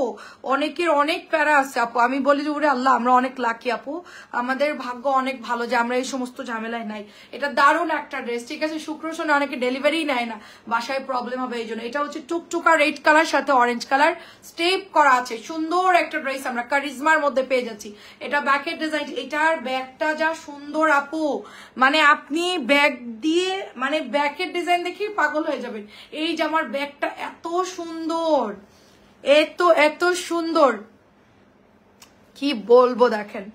অনেকের অনেক প্যারা আছে আপু। আমি বলি যে ওরে আল্লাহ, আমরা অনেক লাকি আপু, আমাদের ভাগ্য অনেক ভালো যে আমরা এই সমস্ত ঝামেলায় নাই। এটা দারুণ একটা ড্রেস। ঠিক আছে, শুক্র শনি অনেকে ডেলিভারি নেয় না, বাসায় প্রবলেম হবে এই জন্য। এটা হচ্ছে টুকটুকা রেড কালার সাথে অরেঞ্জ কালার স্টেপ করা আছে, সুন্দর একটা ড্রেস আমরা কারিজমার মধ্যে পেয়ে যাচ্ছি। এটা ব্যাকের ডিজাইন, এটার ব্যাগটা যা সুন্দর আপু, মানে আপনি ব্যাগ দিয়ে মানে ব্যাকের ডিজাইন দেখি পাগল হয়ে যাবেন। এই যে আমার ব্যাগটা এত সুন্দর, এত সুন্দর, কি বলবো, দেখেন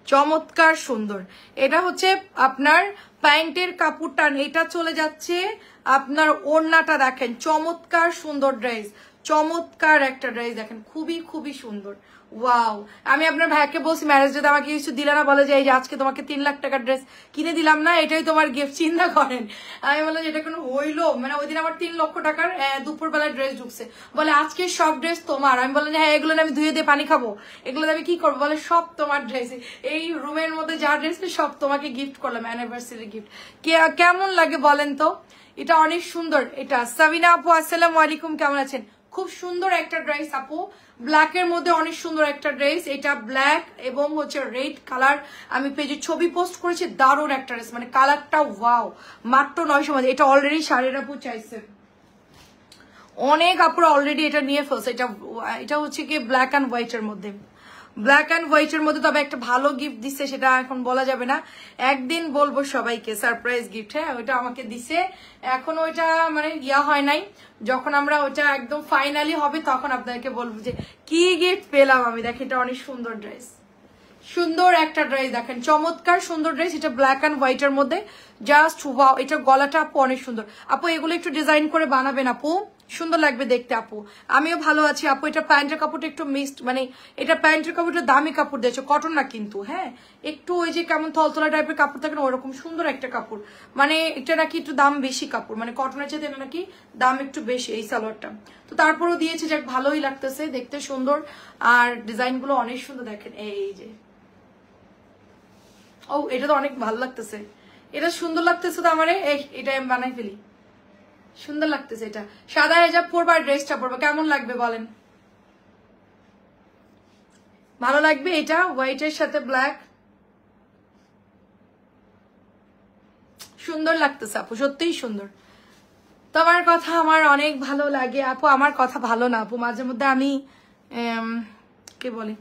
চমৎকার সুন্দর। এটা হচ্ছে আপনার প্যান্টের কাপড়টা, এটা চলে যাচ্ছে আপনার ওড়নাটা, দেখেন চমৎকার সুন্দর ড্রেস, চমৎকার একটা ড্রেস দেখেন, খুবই খুবই সুন্দর। ওয়াও, আমি আপনার ভাইকে বলছি ম্যারেজ ডেতে আমাকে কিছু দিলে না, বলে যে এই যে আজকে তোমাকে 3 লাখ টাকার ড্রেস কিনে দিলাম না, এটাই তোমার গিফট, চিন্তা করেন। আমি বললাম যে এটা কোনো হইলো, মানে ওই দিন আমার 3 লক্ষ টাকার দুপুরবেলায় ড্রেস ঢুকছে, বলে আজকে সব ড্রেস তোমার। আমি বললাম হ্যাঁ, এগুলো আমি ধুয়ে দিয়ে পানি খাবো, এগুলো আমি কি করবো? বলে সব তোমার ড্রেস, এই রুমের মধ্যে যা ড্রেস সব তোমাকে গিফট করলাম, অ্যানিভার্সারি গিফট। কেমন লাগে বলেন তো? এটা অনেক সুন্দর। এটা সাবিনা আপু, আসসালামু আলাইকুম, কেমন আছেন? খুব সুন্দর একটা ড্রেস আপু, ব্ল্যাক এর মধ্যে অনেক সুন্দর একটা ড্রেস। এটা ব্ল্যাক এবং হচ্ছে রেড কালার, আমি পেজে ছবি পোস্ট করেছি, দারুণ একটা ড্রেস, মানে কালারটা ওয়াও। মাত্র 900। এটা অলরেডি শাড়ির আপু চাইছে, অনেক আপুরা অলরেডি এটা নিয়ে ফেলছে। এটা হচ্ছে কি ব্ল্যাক অ্যান্ড হোয়াইট এর মধ্যে, ব্ল্যাক অ্যান্ড হোয়াইট এর মধ্যে। তবে একটা ভালো গিফট দিচ্ছে, সেটা এখন বলা যাবে না, একদিন বলবো সবাইকে, সারপ্রাইজ গিফট। হ্যাঁ, ওইটা আমাকে দিছে, এখন ওইটা মানে ইয়া হয় নাই, যখন আমরা ওটা একদম ফাইনালি হবে তখন আপনাদেরকে বলবো যে কি গিফট পেলাম আমি। দেখি এটা অনেক সুন্দর ড্রেস, সুন্দর একটা ড্রেস দেখেন, চমৎকার সুন্দর ড্রেস, এটা ব্ল্যাক অ্যান্ড হোয়াইটের মধ্যে, জাস্ট ওয়াও। এটা গলাটা আপু অনেক সুন্দর। আপু এগুলো একটু ডিজাইন করে বানাবেন আপু, সুন্দর লাগবে দেখতে আপু। আমিও ভালো আছি আপু। এটা প্যান্টের কাপড়টা একটু মিক্সড, মানে এটা প্যান্টের কাপড়টা দামি কাপড় দিয়েছে, কটন না কিন্তু, হ্যাঁ একটু ওই যে কেমন থলথলা টাইপের কাপড় থাকে না, ওরকম সুন্দর একটা কাপড়। মানে এটা নাকি একটু দাম বেশি কাপড়, মানে কটনের চেয়ে এটা নাকি দাম একটু বেশি এই সালোয়ারটা। তো তারপরেও দিয়েছে, যাক ভালোই লাগতেছে দেখতে, সুন্দর। আর ডিজাইনগুলো অনেক সুন্দর দেখেন, এই যে ও এটা তো অনেক ভালো লাগতেছে, এটা সুন্দর লাগতেছে। তো আমার এটা আমি বানাই ফেলি, সুন্দর লাগতেছে। এটা সাদা হেজাব পরবা, ড্রেসটা পরবা, কেমন লাগবে বলেন? ভালো লাগবে এটা হোয়াইটের সাথে ব্ল্যাক, সুন্দর লাগতেছে আপু, সত্যিই সুন্দর। তোমার কথা আমার অনেক ভালো লাগে আপু। আমার কথা ভালো না আপু, মাঝে মধ্যে আমি কি বলি,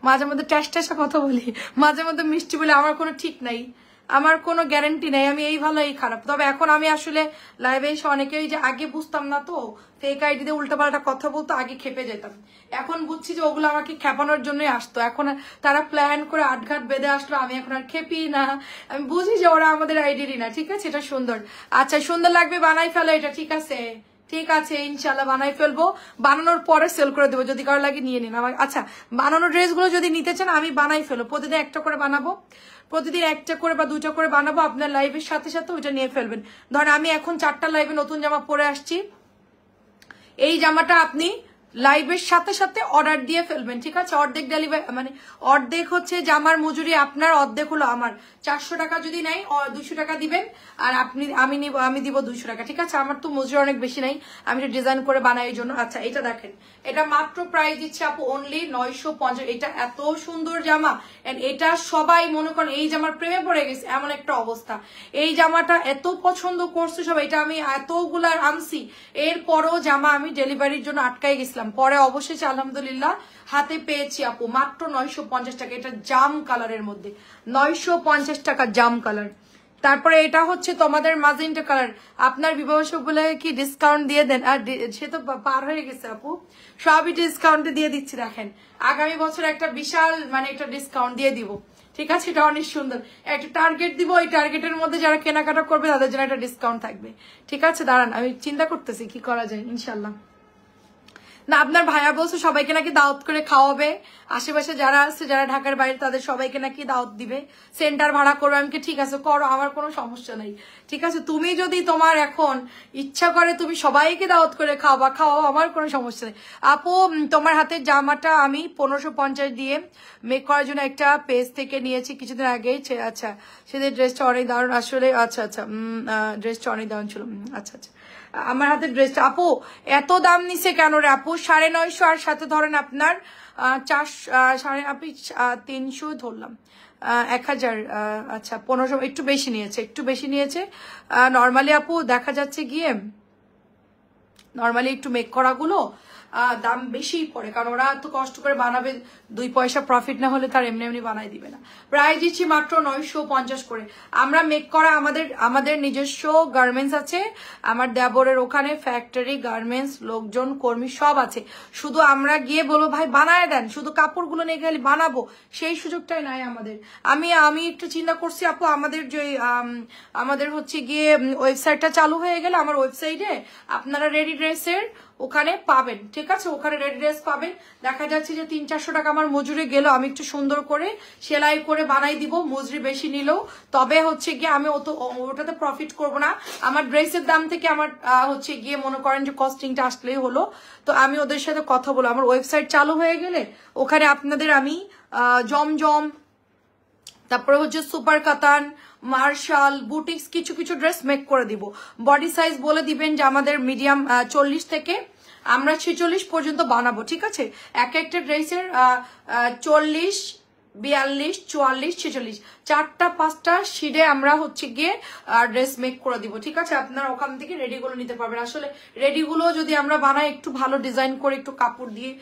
মাঝে মধ্যে ট্যাসা কথা বলি, মাঝে মধ্যে মিষ্টি বলি, আমার কোনো ঠিক নাই, আমার কোনো গ্যারান্টি নাই, আমি এই ভালো এই খারাপ। তবে এখন আমি আসলে লাইভে এসে অনেকেই যে আগে বুঝতাম না তো, ফেক আইডি দিয়ে উল্টাপাল্টা কথা বলতো, আগে খেপে যেতাম। এখন বুঝছি যে ওগুলো আমাকে খেপানোর জন্যই আসতো। এখন তারা প্ল্যান করে আটঘাট বেঁধে আসলো, আমি এখন আর খেপি না, আমি বুঝি যে ওরা আমাদের আইডিরই না। ঠিক আছে, এটা সুন্দর। আচ্ছা সুন্দর লাগবে, বানাই ফেলো এটা, ঠিক আছে ঠিক আছে ইনশাল্লাহ বানাই ফেলবো। বানানোর পরে সেল করে দেবো, যদি কারো লাগে নিয়ে নিন আমার। আচ্ছা বানানোর ড্রেসগুলো যদি নিতে চান আমি বানাই ফেলবো, প্রতিদিন একটা করে বানাবো, প্রতিদিন একটা করে বা দুটো করে বানাবো, আপনার লাইভের সাথে সাথে ওইটা নিয়ে ফেলবেন। ধরেন আমি এখন 4টা লাইভে নতুন জামা পরে আসছি, এই জামাটা আপনি লাইভের সাথে সাথে অর্ডার দিয়ে ফেলবেন, ঠিক আছে? অর্ধেক ডেলিভারি, মানে অর্ধেক হচ্ছে জামার মজুরি আপনার, অর্ধেক হলো আমার। 400 টাকা যদি নাই 200 টাকা দিবেন, আর আমি দিব 200 টাকা, ঠিক আছে? আমার তো মজুরি অনেক বেশি নাই, আমি এটা ডিজাইন করে বানাই এই জন্য। আচ্ছা এটা দেখেন, এটা মাত্র প্রাইস দিচ্ছে আপু অনলি 950। এটা এত সুন্দর জামা, এন্ড এটা সবাই মনে করেন এই জামার প্রেমে পড়ে গেছে, এমন একটা অবস্থা। এই জামাটা এত পছন্দ করছে সবাই, এটা আমি এতগুলার আনছি, এরপরও জামা আমি ডেলিভারির জন্য আটকাই গেছিলাম, পরে অবশেষে আলহামদুলিল্লাহ হাতে পেয়েছি আপু, মাত্র 950 টাকা। এটা জাম কালারের মধ্যে 950 টাকা জাম কালার। তারপরে এটা হচ্ছে তোমাদের মাজেন্টা কালার। আপনার বিবাহ বলে কি ডিসকাউন্ট দিয়ে দেন? আর সে তো পার হয়ে গেছে আপু, সবই ডিসকাউন্টে দিয়ে দিচ্ছি। দেখেন আগামী বছর একটা বিশাল মানে একটা ডিসকাউন্ট দিয়ে দিব, ঠিক আছে? এটা অনেক সুন্দর একটা টার্গেট দিব, ওই টার্গেটের মধ্যে যারা কেনাকাটা করবে তাদের জন্য একটা ডিসকাউন্ট থাকবে, ঠিক আছে? দাঁড়ান আমি চিন্তা করতেছি কি করা যায়, ইনশাল্লাহ। না আপনার ভাইয়া বলছে সবাইকে নাকি দাওয়াত করে খাওয়াবে, আশেপাশে যারা আছে যারা ঢাকার বাইরে তাদের সবাইকে নাকি দাওয়াত দিবে, সেন্টার ভাড়া করবে। আমি ঠিক আছে করো, আমার কোনো সমস্যা নাই, ঠিক আছে? তুমি যদি তোমার এখন ইচ্ছা করে তুমি সবাইকে দাওয়াত করে খাওয়াও, আমার কোনো সমস্যা নেই আপু। তোমার হাতের জামাটা আমি 1550 দিয়ে মেক করার জন্য একটা পেজ থেকে নিয়েছি কিছুদিন আগে। আচ্ছা সেদের ড্রেসটা অনেক দারুণ আসলে। আচ্ছা আচ্ছা ড্রেসটা অনেক দারুণ ছিল। আচ্ছা আচ্ছা আমার হাতের ড্রেসটা আপু এত দাম নিছে কেন রে আপু? 950, আর সাথে ধরেন আপনার 400, আপনি 300 ধরলাম, 1000। আচ্ছা 1500 একটু বেশি নিয়েছে, একটু বেশি নিয়েছে। নর্মালি আপু দেখা যাচ্ছে গিয়ে নর্মালি একটু মেক করাগুলো দাম বেশি পড়ে, কারণ ওরা তো কষ্ট করে বানাবে, 2 পয়সা প্রফিট না হলে তার এমনি এমনি বানাই দিবে না। প্রাইস দিচ্ছি মাত্র 950 করে। আমরা মেক করা আমাদের নিজস্ব গার্মেন্টস আছে, আমার দেবরের ওখানে ফ্যাক্টরি, গার্মেন্টস, লোকজন, কর্মী সব আছে। শুধু আমরা গিয়ে বলবো ভাই বানায় দেন, শুধু কাপড়গুলো নিয়ে গেলে বানাবো, সেই সুযোগটাই নাই আমাদের। আমি একটু চিন্তা করছি আপু, আমাদের যে আমাদের হচ্ছে গিয়ে ওয়েবসাইটটা চালু হয়ে গেলে আমার ওয়েবসাইটে আপনারা রেডি ড্রেসের ওখানে পাবেন, ঠিক আছে? ওখানে রেডি ড্রেস পাবেন। দেখা যাচ্ছে যে 300-400 টাকা আমার মজুরি গেল, আমি একটু সুন্দর করে সেলাই করে বানাই দিব, মজুরি বেশি নিলেও। তবে হচ্ছে গিয়ে আমি ওটাতে প্রফিট করব না, আমার ড্রেসের দাম থেকে আমার হচ্ছে গিয়ে মনে করেন যে কস্টিংটা আসলেই হলো। তো আমি ওদের সাথে কথা বলবো, আমার ওয়েবসাইট চালু হয়ে গেলে ওখানে আপনাদের আমি জমজম, তারপরে হচ্ছে সুপার কাতান, মার্শাল, বুটিক্স কিছু কিছু ড্রেস মেক করে দিব। বডি সাইজ বলে দিবেন যে আমাদের মিডিয়াম 40 থেকে আমরা 46 পর্যন্ত বানাবো, ঠিক আছে? এক একটা ড্রেসের 40, 42, 44, 46 4টা-5টা শিডে আমরা হচ্ছে গিয়ে ড্রেস মেক করে দিব, ঠিক আছে? আপনারা ওখান থেকে রেডিগুলো নিতে পারবেন। আসলে রেডিগুলো যদি আমরা বানাই একটু ভালো ডিজাইন করে একটু কাপড় দিয়ে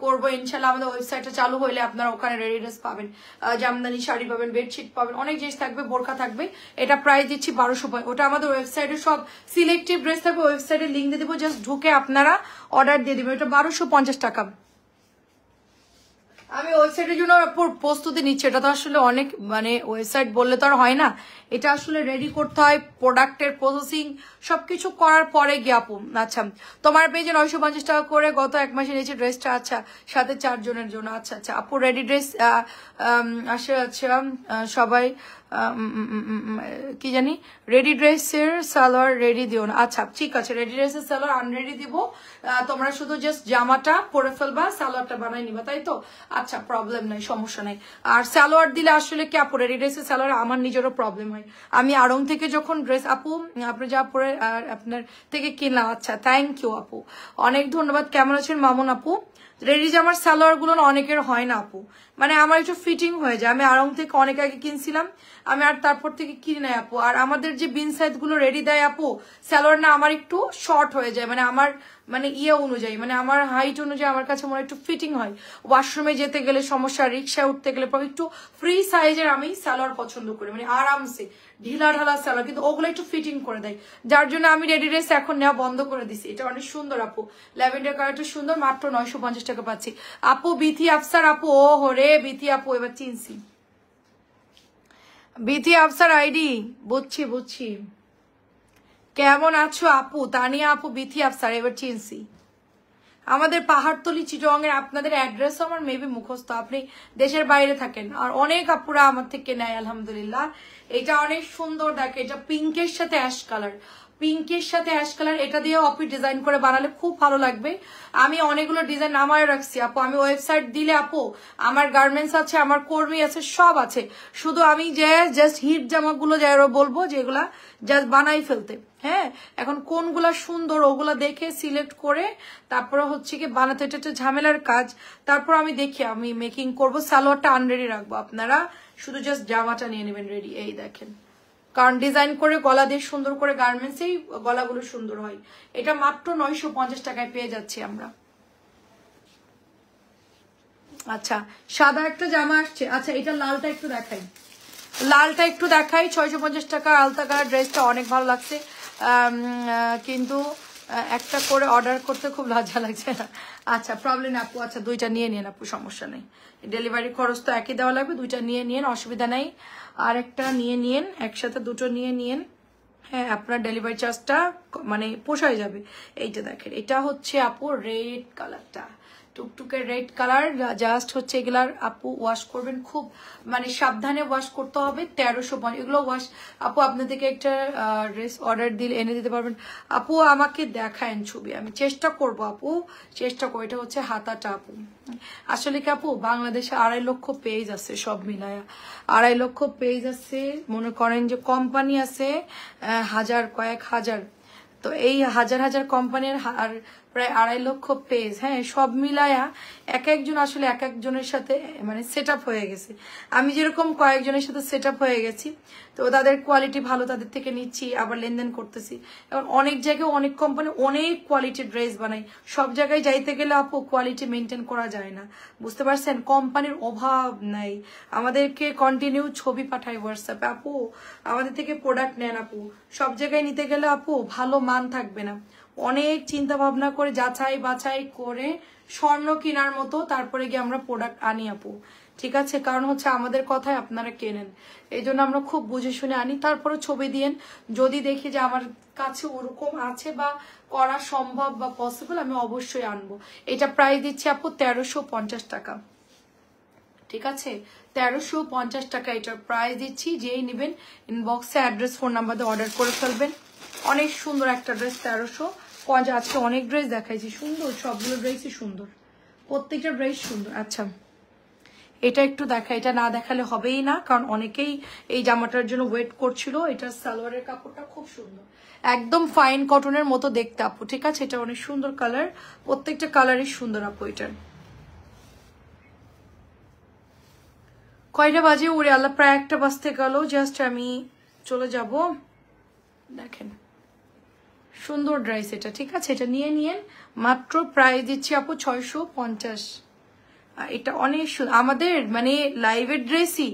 করবো, ইনশাল্লাহ আমাদের ওয়েবসাইটটা চালু হলে আপনারা ওখানে রেডি ড্রেস পাবেন, জামদানি শাড়ি পাবেন, বেডশিট পাবেন, অনেক জিনিস থাকবে, বোরকা থাকবে। এটা প্রাইস দিচ্ছি 1200। ওটা আমাদের ওয়েবসাইটে সব সিলেক্টিভ ড্রেস থাকবে, ওয়েবসাইটে লিঙ্ক দিয়ে দেবো, জাস্ট ঢুকে আপনারা অর্ডার দিয়ে দিবেন। এটা 1250 টাকা। আমি ওয়েবসাইটের জন্য প্রস্তুতি নিচ্ছি, এটা তো আসলে অনেক মানে ওয়েবসাইট বললে তো আর হয় না, এটা আসলে রেডি করতে হয়, প্রোডাক্টের প্রসেসিং সবকিছু করার পরে গিয়ে আপু। আচ্ছা, তোমার পেজে 950 টাকা করে গত 1 মাসে নিয়েছে ড্রেসটা, আচ্ছা সাথে 4 জনের জন্য, আচ্ছা আচ্ছা আপু রেডি ড্রেস আসে, আচ্ছা সবাই কি জানি রেডি ড্রেসের সালোয়ার রেডি দিও না, আচ্ছা ঠিক আছে রেডি ড্রেসের সালোয়ার আনরেডি দিব, তোমরা শুধু জাস্ট জামাটা পরে ফেলবা, সালোয়ারটা বানাই নিবা, তাই তো? আচ্ছা প্রবলেম নাই, সমস্যা নাই। আর সালোয়ার দিলে আসলে কি আপু রেডি ড্রেসের সালোয়ার আমার নিজেরও প্রবলেম হয়, আমি আড়ং থেকে যখন ড্রেস আপু আপনি যা পরে আপনার থেকে কিনলাম, আচ্ছা থ্যাংক ইউ আপু, অনেক ধন্যবাদ। কেমন আছেন মামুন আপু? রেডি জামার সালোয়ার গুলো অনেকের হয় না আপু, মানে আমার একটু ফিটিং হয়ে যায়, আমি আড়ং থেকে অনেক আগে কিনছিলাম, আমি আর তারপর থেকে কিনে নেয় আপু। আর আমাদের যে বিন সাইজ গুলো রেডি দেয় আপু সালোয়ার না আমার একটু শর্ট হয়ে যায়, মানে আমার মানে ইয়ে অনুযায়ী, মানে আমার হাইট অনুযায়ী আমার কাছে মনে একটু ফিটিং হয়, ওয়াশরুমে যেতে গেলে সমস্যা, রিক্সায় উঠতে গেলে একটু ফ্রি সাইজের আমি সালোয়ার পছন্দ করি, মানে আরামসে ঢিলা ঢালা সালোয়ার, কিন্তু ওগুলো একটু ফিটিং করে দেয়, যার জন্য আমি রেডি ড্রেস এখন নেওয়া বন্ধ করে দিছি। এটা অনেক সুন্দর আপু, ল্যাভেন্ডার কালারটা সুন্দর, মাত্র 950 টাকা পাচ্ছি আপু। বিথি আফসার আপু, ও হরে বিথি আপু এবার চিনছি, বিথি আফসার আইডি বুঝছি বুঝছি। কেমন আছো আপু? তানিয়া আপু, বিথি আফসার এবার চিনছি। আমাদের পাহাড়তলি চিটংয়ের আপনাদের অ্যাড্রেস আমার মেবি মুখস্থ, আপনি দেশের বাইরে থাকেন, আর অনেক আপুরা আমার থেকে নেয় আলহামদুলিল্লাহ। এটা অনেক সুন্দর, দেখে এটা পিঙ্কের সাথে অ্যাশ কালার, পিঙ্কের সাথে অ্যাশ কালার, এটা দিয়ে অপি ডিজাইন করে বানালে খুব ভালো লাগবে। আমি অনেকগুলো ডিজাইন নামায় রাখছি আপু, আমি ওয়েবসাইট দিলে আপু আমার গার্মেন্টস আছে, আমার কর্মী আছে, সব আছে, শুধু আমি যে জাস্ট হিট জামাগুলো যারা বলবো যেগুলা জাস্ট বানাই ফেলতে। হ্যাঁ, এখন কোনগুলা সুন্দর ওগুলা দেখে সিলেক্ট করে তারপরে হচ্ছে কি বানাতে, এটা একটা ঝামেলার কাজ। তারপর আমি দেখি আমি মেকিং করব, সালোয়ারটা আনরেডি রাখবো, আপনারা শুধু জাস্ট জামাটা নিয়ে নেবেন রেডি। এই দেখেন, কারণ ডিজাইন করে গলা দিয়ে সুন্দর করে গার্মেন্টসেই গলাগুলো সুন্দর হয়। এটা মাত্র 950 টাকায় পেয়ে যাচ্ছি আমরা। আচ্ছা সাদা একটা জামা আসছে, আচ্ছা এটা লালটা একটু দেখাই, লালটা একটু দেখাই, 650 টাকা আলতা কালার ড্রেসটা অনেক ভালো লাগছে, কিন্তু একটা করে অর্ডার করতে খুব লজ্জা লাগছে। আচ্ছা প্রবলেম আপু, আচ্ছা দুইটা নিয়ে নিন আপু, সমস্যা নেই, ডেলিভারি খরচ তো একই দেওয়া লাগবে, দুইটা নিয়ে নিন অসুবিধা নাই, আর একটা নিয়ে নিন, একসাথে দুটো নিয়ে নিন। হ্যাঁ আপনার ডেলিভারি চার্জটা মানে পোষায় যাবে। এইটা দেখেন, এটা হচ্ছে আপু রেড কালারটা, টুকটুকে রেড কালার, জাস্ট হচ্ছে এগুলার আপু ওয়াশ করবেন খুব মানে সাবধানে ওয়াশ করতে হবে। 1350 এগুলো ওয়াশ আপু আপনাদেরকে একটা ড্রেস অর্ডার দিলে এনে দিতে পারবেন আপু, আমাকে দেখায়েন ছবি, আমি চেষ্টা করব আপু, চেষ্টা করবো। এটা হচ্ছে হাতাটা আপু, আসলে কি আপু বাংলাদেশে 2.5 লক্ষ পেজ আছে, সব মিলায়া 2.5 লক্ষ পেজ আছে, মনে করেন যে কোম্পানি আছে কয়েক হাজার, তো এই হাজার হাজার কোম্পানির আর প্রায় 2.5 লক্ষ পেজ, হ্যাঁ সব মিলায়া এক একজন আসলে এক একজনের সাথে মানে সেট আপ হয়ে গেছে। আমি যেরকম কয়েকজনের সাথে সেট আপ হয়ে গেছি, তো তাদের কোয়ালিটি ভালো, তাদের থেকে নিচ্ছি, আবার লেনদেন করতেছি। এবং অনেক জায়গায় অনেক কোম্পানি অনেক কোয়ালিটির ড্রেস বানায়, সব জায়গায় যাইতে গেলে আপু কোয়ালিটি মেনটেন করা যায় না, বুঝতে পারছেন? কোম্পানির অভাব নাই, আমাদেরকে কন্টিনিউ ছবি পাঠায় হোয়াটসঅ্যাপে, আপু আমাদের থেকে প্রোডাক্ট নেন আপু, সব জায়গায় নিতে গেলে আপু ভালো মান থাকবে না, অনেক চিন্তা ভাবনা করে যাচাই বাছাই করে স্বর্ণ কেনার মতো তারপরে গিয়ে আমরা প্রোডাক্ট আনি আপু, ঠিক আছে? কারণ হচ্ছে আমাদের কথায় আপনারা কেনেন, এই জন্য আমরা খুব বুঝে শুনে আনি, তারপরে ছবি দিয়েন, যদি দেখি যে আমার কাছে ওরকম আছে বা করা সম্ভব বা পসিবল, আমি অবশ্যই আনবো। এটা প্রাইস দিচ্ছি আপু 1350 টাকা, ঠিক আছে? 1350 টাকা এটার প্রাইস দিচ্ছি, যেই নেবেন ইনবক্সে অ্যাড্রেস ফোন নাম্বার দিয়ে অর্ডার করে ফেলবেন। অনেক সুন্দর একটা ড্রেস, 1350। আজকে অনেক ড্রেস দেখাইছি, সুন্দর সবগুলো ড্রেসই সুন্দর, প্রত্যেকটা ড্রেস সুন্দর। আচ্ছা এটা একটু দেখা, এটা না দেখালে হবেই না, কারণ অনেকেই এই জামাটার জন্য ওয়েট করছিল। এটার সালোয়ারের কাপড়টা খুব সুন্দর, একদম ফাইন কটনের মতো দেখতে আপু, ঠিক আছে? এটা অনেক সুন্দর কালার, প্রত্যেকটা কালারই সুন্দর আপু। এটার কয়টা বাজে? ওরে আল্লাহ, প্রায় 1টা বাজতে গেল, জাস্ট আমি চলে যাব। দেখেন সুন্দর ড্রেস এটা, ঠিক আছে? এটা নিয়ে নিয়েন, মাত্র প্রাইস দিচ্ছি আপু 650। এটা অনেক সুন্দর, আমাদের মানে লাইভের ড্রেসই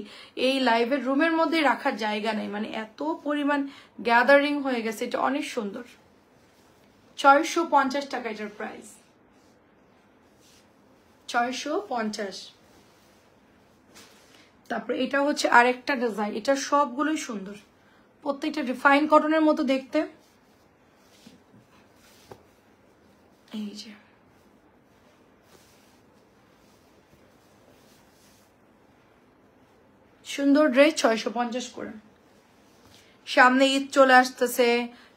এই লাইভের রুমের মধ্যে রাখার জায়গা নেই, মানে এত পরিমাণ গ্যাদারিং হয়ে গেছে। এটা অনেক সুন্দর, 650 টাকা এটার প্রাইস, 650। তারপরে এটা হচ্ছে আরেকটা ডিজাইন, এটা সবগুলোই সুন্দর, প্রত্যেকটা রিফাইন কটনের মতো দেখতে। এই যে সুন্দর ড্রেস 650 করে। সামনে ঈদ চলে আসতেছে,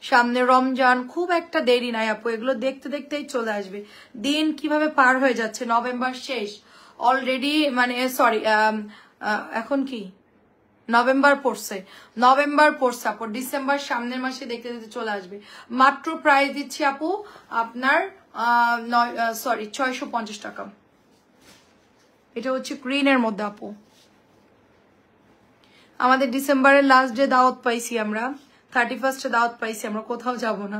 সামনে রমজান, খুব একটা দেরি নাই আপু, এগুলো দেখতে দেখতেই চলে আসবে। দিন কিভাবে পার হয়ে যাচ্ছে, নভেম্বর শেষ অলরেডি, মানে সরি এখন কি নভেম্বর পড়ছে আপু, ডিসেম্বর সামনের মাসে দেখতে দেখতে চলে আসবে। মাত্র প্রাইস দিচ্ছি আপু আপনার 650 টাকা। এটা হচ্ছে গ্রিনের মধ্যে আপু। আমাদের ডিসেম্বরের লাস্ট ডে দাওয়াত পাইছি আমরা, 31 দাওয়াত পাইছি আমরা, কোথাও যাব না,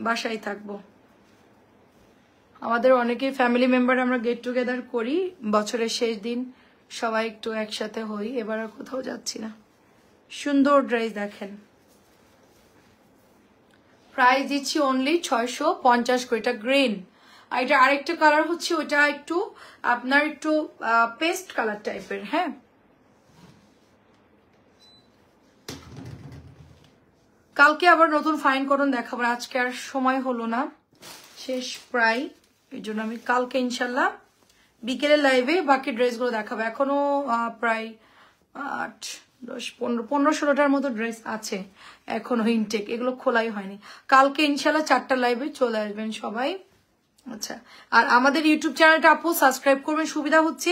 বাসায় থাকবো। আমাদের অনেকেই ফ্যামিলি মেম্বার আমরা গেট টুগেদার করি বছরের শেষ দিন, সবাই একটু একসাথে হই, এবার আর কোথাও যাচ্ছি না। সুন্দর ড্রেস দেখেন, প্রাইস দিচ্ছি অনলি 650 করে। এটা গ্রিন, আর এটা আরেকটা কালার হচ্ছে ওটা একটু আপনার একটু পেস্ট কালার টাইপের। হ্যাঁ, কালকে আবার নতুন ফাইন কটন দেখাবো, আজকে আর সময় হলো না, শেষ প্রায়, এই জন্য আমি কালকে ইনশাল্লাহ বিকেলের লাইভে বাকি ড্রেসগুলো দেখাবো। এখনো প্রায় 8, 10, 15, 16টার মতো ড্রেস আছে এখনো ইনটেক, এগুলো খোলাই হয়নি। কালকে ইনশাল্লাহ 4টা লাইভে চলে আসবেন সবাই। আচ্ছা, আর আমাদের ইউটিউব চ্যানেলটা আপু সাবস্ক্রাইব করবেন, সুবিধা হচ্ছে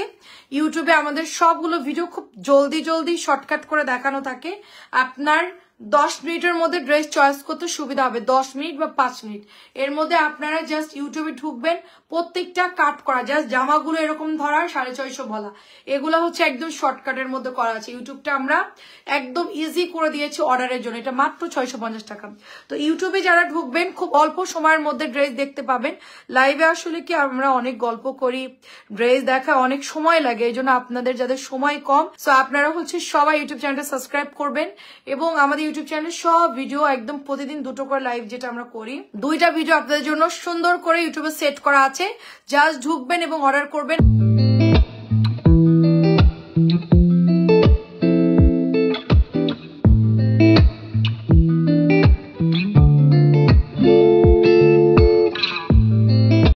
ইউটিউবে আমাদের সবগুলো ভিডিও খুব জলদি শর্টকাট করে দেখানো থাকে। আপনার 10 মিনিটের মধ্যে ড্রেস চয়েস করতে সুবিধা হবে, 10 মিনিট বা 5 মিনিট এর মধ্যে আপনারা জাস্ট ইউটিউবে ঢুকবেন, প্রত্যেকটা কাট করা, জাস্ট জামাগুলো এরকম ধরা 650 বলা, এগুলো হচ্ছে একদম শর্টকাটের মধ্যে করা আছে। ইউটিউবটা আমরা একদম ইজি করে দিয়েছি অর্ডারের জন্য, এটা মাত্র 650 টাকা। তো ইউটিউবে যারা ঢুকবেন খুব অল্প সময়ের মধ্যে ড্রেস দেখতে পাবেন। লাইভে আসলে কি আমরা অনেক গল্প করি, ড্রেস দেখা অনেক সময় লাগে, এই জন্য আপনাদের যাদের সময় কম, সো আপনারা হচ্ছে সবাই ইউটিউব চ্যানেলটা সাবস্ক্রাইব করবেন। এবং আমাদের ইউটিউব চ্যানেলে সব ভিডিও একদম প্রতিদিন 2টো করে লাইভ যেটা আমরা করি, 2টা ভিডিও আপনাদের জন্য সুন্দর করে ইউটিউবে সেট করা আছে, জাস্ট ঢুকবেন এবং অর্ডার করবেন।